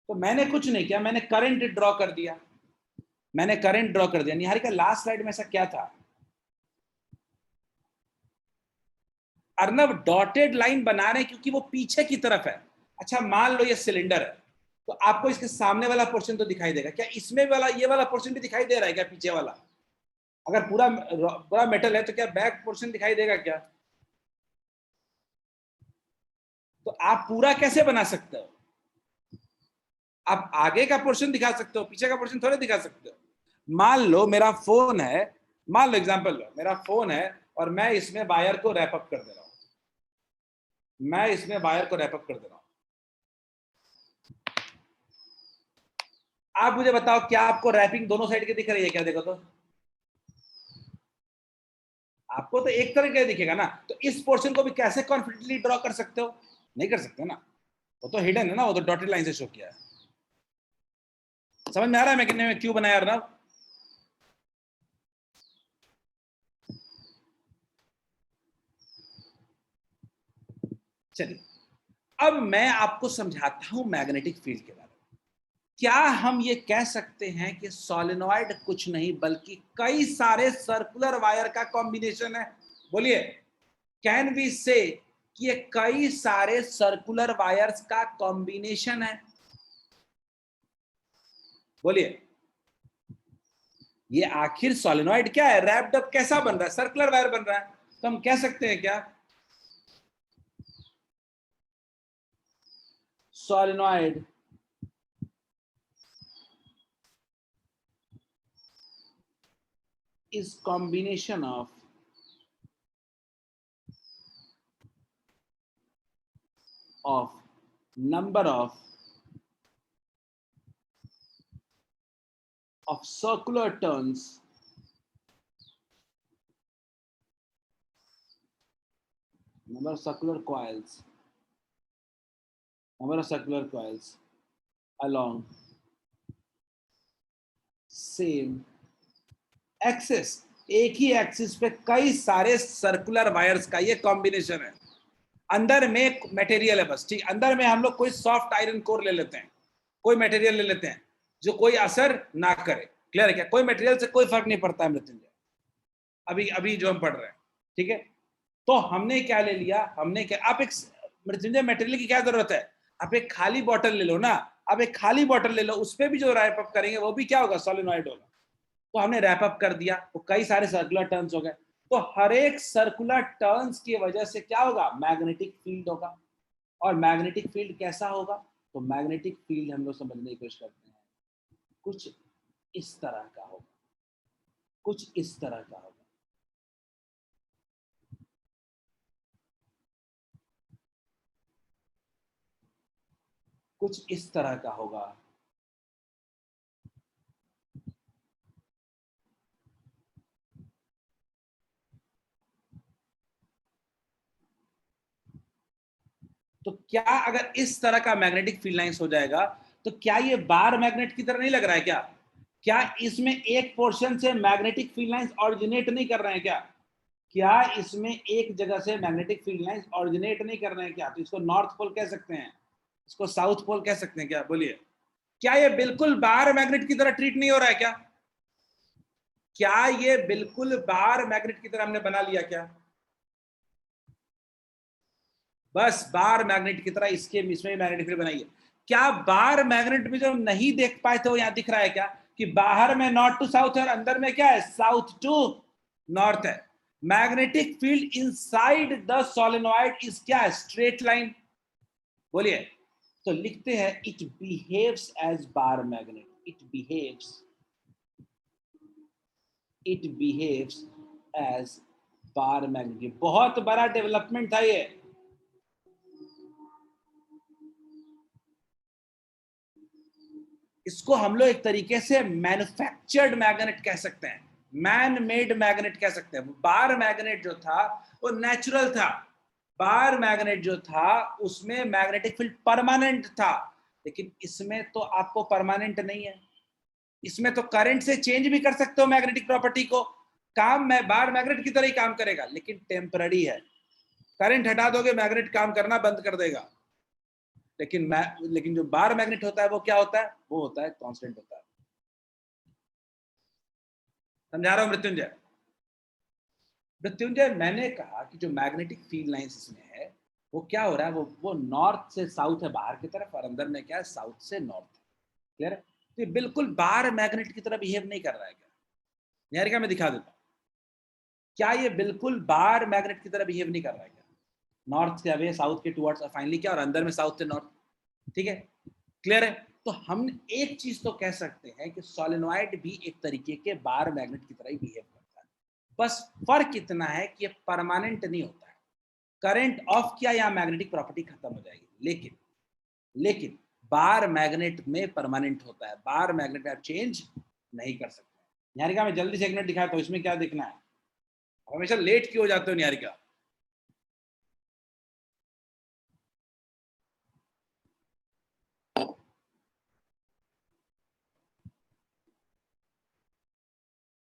तो मैंने कुछ नहीं किया, मैंने करंट ड्रॉ कर दिया। मैंने करंट ड्रॉ कर दिया। निहारिका, लास्ट स्लाइड में ऐसा क्या था? अर्नब, डॉटेड लाइन बना रहे हैं क्योंकि वो पीछे की तरफ है। अच्छा, मान लो ये सिलेंडर है, तो आपको इसके सामने वाला पोर्शन तो दिखाई देगा क्या? इसमें वाला, ये वाला पोर्शन भी दिखाई दे रहा है क्या? पीछे वाला अगर पूरा पूरा मेटल है तो क्या बैक पोर्शन दिखाई देगा क्या? तो आप पूरा कैसे बना सकते हो? आप आगे का पोर्शन दिखा सकते हो, पीछे का पोर्शन थोड़े दिखा सकते हो। मान लो मेरा फोन है, मान लो एग्जांपल लो, मेरा फोन है और मैं इसमें वायर को रैप अप कर दे रहा हूं। मैं इसमें वायर को रैप अप कर दे रहा हूं। आप मुझे बताओ, क्या आपको रैपिंग दोनों साइड की दिख रही है क्या? देखो तो, आपको तो एक तरह का दिखेगा ना। तो इस पोर्शन को भी कैसे कॉन्फिडेंटली ड्रॉ कर सकते हो? नहीं कर सकते ना, वो तो हिडन है ना, वो तो डॉटेड लाइन से शो किया है। समझ में आ रहा है मैं कितने में क्यों बनाया अर्नब? चलिए, अब मैं आपको समझाता हूं मैग्नेटिक फील्ड के बारे में। क्या हम ये कह सकते हैं कि सोलेनॉइड कुछ नहीं बल्कि कई सारे सर्कुलर वायर का कॉम्बिनेशन है? बोलिए, कैन वी से कि ये कई सारे सर्कुलर वायर्स का कॉम्बिनेशन है? बोलिए, ये आखिर सोलेनॉइड क्या है? रैप्ड अप कैसा बन रहा है? सर्कुलर वायर बन रहा है। तो हम कह सकते हैं क्या solenoid is combination of number of circular turns number of circular coils along same axis. एक ही एक्सिस पे कई सारे सर्कुलर वायर्स का ये कॉम्बिनेशन है। अंदर में मटेरियल है बस, ठीक। अंदर में हम लोग कोई सॉफ्ट आयरन कोर ले लेते हैं, कोई मटेरियल ले लेते हैं जो कोई असर ना करे। क्लियर है क्या? कोई मटेरियल से कोई फर्क नहीं पड़ता है मृत्युंजय, अभी अभी जो हम पढ़ रहे हैं, ठीक है। तो हमने क्या ले लिया, हमने क्या, आप एक मृत्युंजय मटेरियल की क्या जरूरत है, आप एक खाली बॉटल ले लो ना, आप एक खाली बॉटल ले लो, उस पर भी जो रैप अप करेंगे वो भी क्या होगा, सोलेनॉइड होगा। तो हमने रैप अप कर दिया, तो कई सारे सर्कुलर टर्न्स हो गए। तो हर एक सर्कुलर टर्न्स की वजह से क्या होगा, मैग्नेटिक फील्ड होगा। और मैग्नेटिक फील्ड कैसा होगा, तो मैग्नेटिक फील्ड हम लोग समझने की कोशिश करते हैं, कुछ इस तरह का होगा, कुछ इस तरह का होगा। कुछ इस तरह का होगा। तो क्या अगर इस तरह का मैग्नेटिक फील्ड लाइंस हो जाएगा, तो क्या ये बार मैग्नेट की तरह नहीं लग रहा है क्या? क्या इसमें एक पोर्शन से मैग्नेटिक फील्ड लाइंस ऑरिजिनेट नहीं कर रहे हैं क्या? क्या इसमें एक जगह से मैग्नेटिक फील्ड लाइंस ऑरिजिनेट नहीं कर रहे हैं क्या? तो इसको नॉर्थ पोल कह सकते हैं, इसको साउथ पोल कह सकते हैं क्या? बोलिए, क्या ये बिल्कुल बार मैग्नेट की तरह ट्रीट नहीं हो रहा है क्या? क्या ये बिल्कुल बार मैग्नेट की तरह हमने बना लिया क्या? बस बार मैग्नेट की तरह इसके इसमें मैग्नेटिक फील्ड बनाइए। क्या बार मैग्नेट में जो नहीं देख पाए थे वो यहां दिख रहा है क्या, कि बाहर में नॉर्थ टू साउथ है और अंदर में क्या है, साउथ टू नॉर्थ है। Magnetic field inside the solenoid is क्या है, स्ट्रेट लाइन। बोलिए, तो लिखते हैं it behaves as bar magnet, it behaves as bar magnet. बहुत बड़ा डेवलपमेंट था ये। इसको हम लोग एक तरीके से मैन्युफैक्चर्ड मैग्नेट कह सकते हैं, मैन मेड मैग्नेट कह सकते हैं। बार मैग्नेट जो था वो नेचुरल था, बार मैग्नेट जो था उसमें मैग्नेटिक फील्ड परमानेंट था, लेकिन इसमें तो आपको परमानेंट नहीं है। इसमें तो करंट से चेंज भी कर सकते हो मैग्नेटिक प्रॉपर्टी को, काम में बार मैग्नेट की तरह ही काम करेगा, लेकिन टेम्पररी है। करंट हटा दोगे मैग्नेट काम करना बंद कर देगा। लेकिन जो बार मैग्नेट होता है वो क्या होता है, वो होता है कांस्टेंट होता है। समझा रहा हूं मृत्युंजय? मृत्युंजय, मैंने कहा कि जो मैग्नेटिक फील्ड लाइंस इसमें है वो क्या हो रहा है, वो नॉर्थ से साउथ है बाहर की तरफ, और अंदर में क्या है, साउथ से नॉर्थ। क्लियर है? तो ये बिल्कुल बार मैग्नेट की तरह बिहेव नहीं कर रहा है क्या? निहारिका मैं दिखा देता हूं, क्या ये बिल्कुल बार मैग्नेट की तरह बिहेव नहीं कर रहा है क्या? नॉर्थ से अवे साउथ के टुवर्ड्स, और फाइनली क्या, और अंदर में साउथ से नॉर्थ। ठीक है, क्लियर है? तो हम एक चीज तो कह सकते हैं कि सोलेनॉइड भी एक तरीके के बार मैग्नेट की तरह ही बिहेव करता है, बस फर्क इतना है कि ये परमानेंट नहीं होता है। करंट ऑफ किया या मैग्नेटिक प्रॉपर्टी खत्म हो जाएगी, लेकिन बार मैग्नेट में परमानेंट होता है, बार मैग्नेट में आप चेंज नहीं कर सकते। निहारिका मैं जल्दी से एक मिनट दिखाता हूं, इसमें क्या दिखना है, हमेशा लेट क्यों हो जाते हो निहारिका?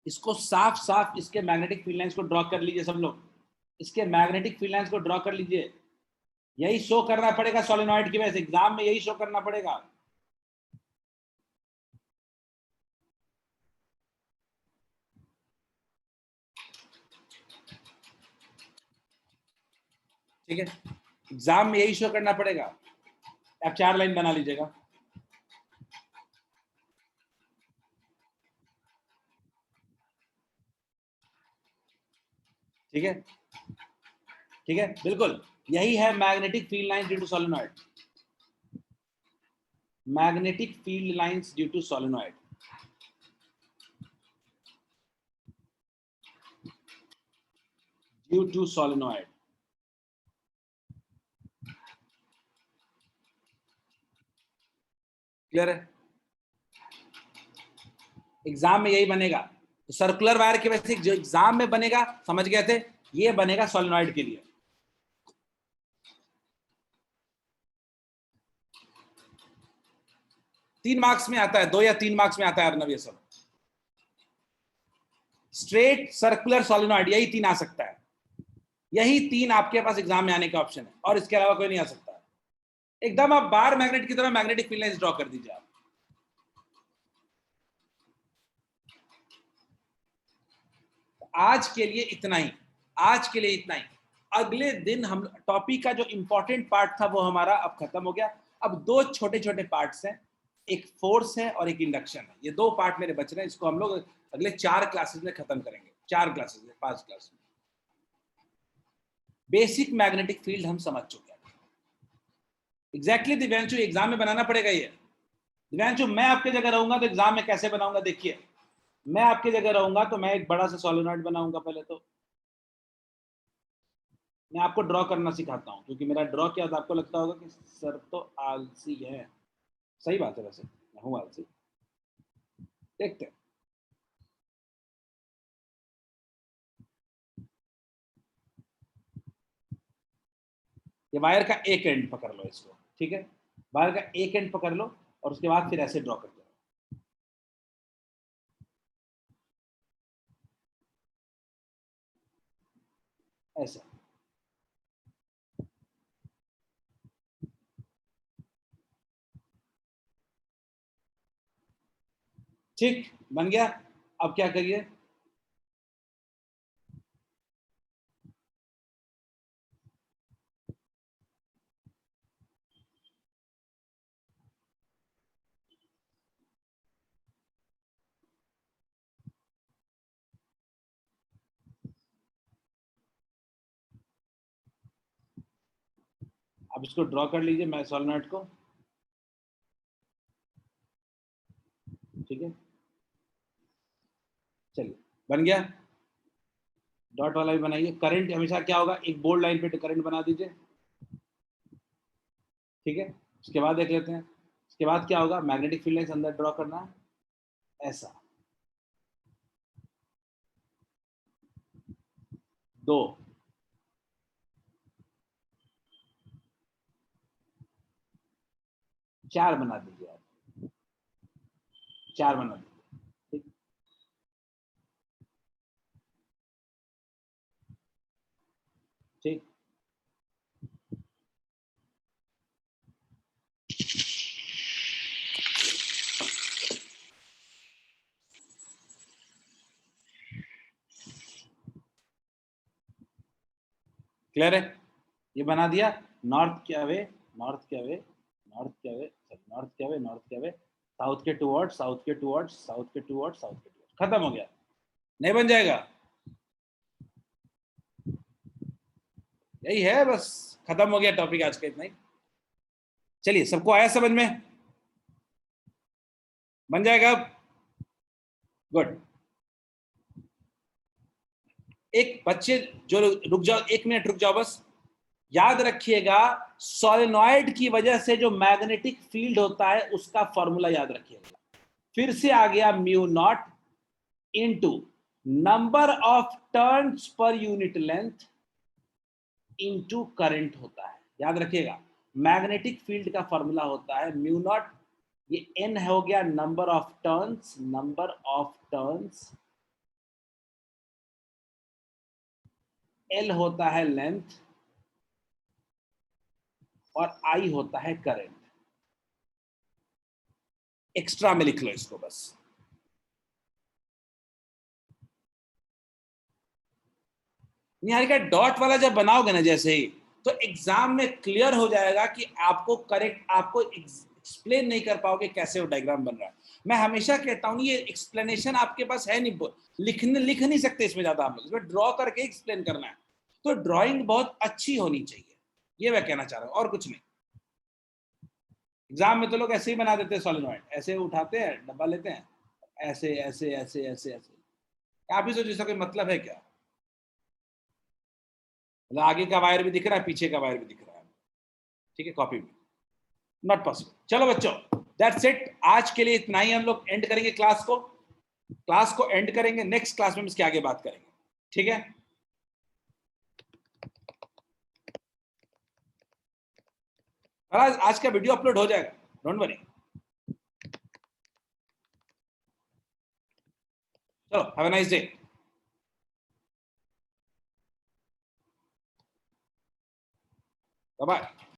इसको साफ साफ इसके मैग्नेटिक फील्ड लाइंस को ड्रॉ कर लीजिए सब लोग, इसके मैग्नेटिक फील्ड लाइंस को ड्रॉ कर लीजिए। यही शो करना पड़ेगा सोलेनॉइड की वजह से, एग्जाम में यही शो करना पड़ेगा। ठीक है, एग्जाम में यही शो करना पड़ेगा। आप 4 लाइन बना लीजिएगा। ठीक है, ठीक है, बिल्कुल यही है magnetic field lines due to solenoid, magnetic field lines due to solenoid. Due to solenoid. Clear है? एग्जाम में यही बनेगा, तो सर्कुलर वायर की वजह से जो एग्जाम में बनेगा, समझ गए थे, ये बनेगा सोलेनॉइड के लिए। तीन मार्क्स में आता है, 2 या 3 मार्क्स में आता है अर्नव ये सब। स्ट्रेट, सर्कुलर, सोलेनॉइड, यही 3 आ सकता है। यही 3 आपके पास एग्जाम में आने का ऑप्शन है और इसके अलावा कोई नहीं आ सकता। एकदम आप बार मैग्नेट की तरह मैग्नेटिक फील्ड लाइंस ड्रॉ कर दीजिए आप। आज के लिए इतना ही, आज के लिए इतना ही। अगले दिन हम टॉपिक का जो इंपॉर्टेंट पार्ट था वो हमारा अब खत्म हो गया। अब 2 छोटे छोटे पार्ट्स हैं, एक फोर्स है और एक इंडक्शन है। ये 2 पार्ट मेरे बच रहे हैं, इसको हम लोग अगले 4 क्लासेस में खत्म करेंगे। 4 क्लासेस में, 5 क्लास में। बेसिक मैग्नेटिक फील्ड हम समझ चुके हैं। एग्जैक्टली दिव्यांशु, एग्जाम में बनाना पड़ेगा ये। दिव्यांशु, मैं आपके जगह रहूंगा तो एग्जाम में कैसे बनाऊंगा देखिए। मैं आपकी जगह रहूंगा तो मैं एक बड़ा सा सोलेनॉइड बनाऊंगा। पहले तो मैं आपको ड्रॉ करना सिखाता हूं, क्योंकि मेरा ड्रॉ किया तो आपको लगता होगा कि सर तो आलसी है। सही बात है, वैसे मैं हूं आलसी। देखते हैं। ये वायर का एक एंड पकड़ लो इसको, ठीक है। वायर का एक एंड पकड़ लो और उसके बाद फिर ऐसे ड्रॉ कर दो। ऐसा। ठीक, बन गया। अब क्या करिए, अब इसको ड्रॉ कर लीजिए मैं सोलेनॉइड को, ठीक है। चलिए, बन गया। डॉट वाला भी बनाइए। करंट हमेशा क्या होगा, एक बोल्ड लाइन पे करंट बना दीजिए, ठीक है। उसके बाद देख लेते हैं, उसके बाद क्या होगा, मैग्नेटिक फील्ड लाइंस अंदर ड्रॉ करना है, ऐसा 2, 4 बना दीजिए आप, 4 बना दीजिए, ठीक। ठीक, क्लियर है। ये बना दिया। नॉर्थ क्या वे, नॉर्थ क्या वे, नॉर्थ क्या वे, नॉर्थ क्या वे, नॉर्थ क्या वे, साउथ के टुवर्ड्स, साउथ के टुवर्ड्स, साउथ के टुवर्ड्स, साउथ के टुवर्ड्स। खत्म हो गया। नहीं बन जाएगा, यही है बस। खत्म हो गया टॉपिक आज का, इतना ही। चलिए, सबको आया समझ में? बन जाएगा अब। गुड। एक बच्चे जो, रुक जाओ, 1 मिनट रुक जाओ बस। याद रखिएगा, सोलेनॉइड की वजह से जो मैग्नेटिक फील्ड होता है उसका फॉर्मूला याद रखिएगा। फिर से आ गया, mu naught into number of turns per unit length into current होता है। याद रखिएगा, मैग्नेटिक फील्ड का फॉर्मूला होता है म्यू नॉट, ये एन हो गया number of turns, number of turns, L होता है लेंथ और आई होता है करंट। एक्स्ट्रा में लिख लो इसको बस। निहारिका, डॉट वाला जब बनाओगे ना जैसे ही, तो एग्जाम में क्लियर हो जाएगा कि आपको करेक्ट, आपको एक्सप्लेन नहीं कर पाओगे कैसे वो डायग्राम बन रहा है। मैं हमेशा कहता हूं, ये एक्सप्लेनेशन आपके पास है नहीं, लिख नहीं सकते इसमें ज्यादा, हम लोग इसमें ड्रॉ करके एक्सप्लेन करना है। तो ड्रॉइंग बहुत अच्छी होनी चाहिए, ये मैं कहना चाह रहा हूं, और कुछ नहीं। एग्जाम में तो लोग ऐसे ही बना देते हैं सोलेनॉइड, ऐसे उठाते हैं, डब्बा लेते हैं, ऐसे ऐसे ऐसे ऐसे ऐसे। आप ही सोचो, इसका कोई मतलब है क्या? मतलब आगे का वायर भी दिख रहा है, पीछे का वायर भी दिख रहा है, ठीक है, कॉपी में। Not possible. चलो बच्चों, दैट्स इट। आज के लिए इतना ही। हम लोग एंड करेंगे क्लास को, क्लास को एंड करेंगे। नेक्स्ट क्लास में हम इसके आगे बात करेंगे, ठीक है। आज का वीडियो अपलोड हो जाएगा, डोंट वरी। चलो, have a nice day. Bye.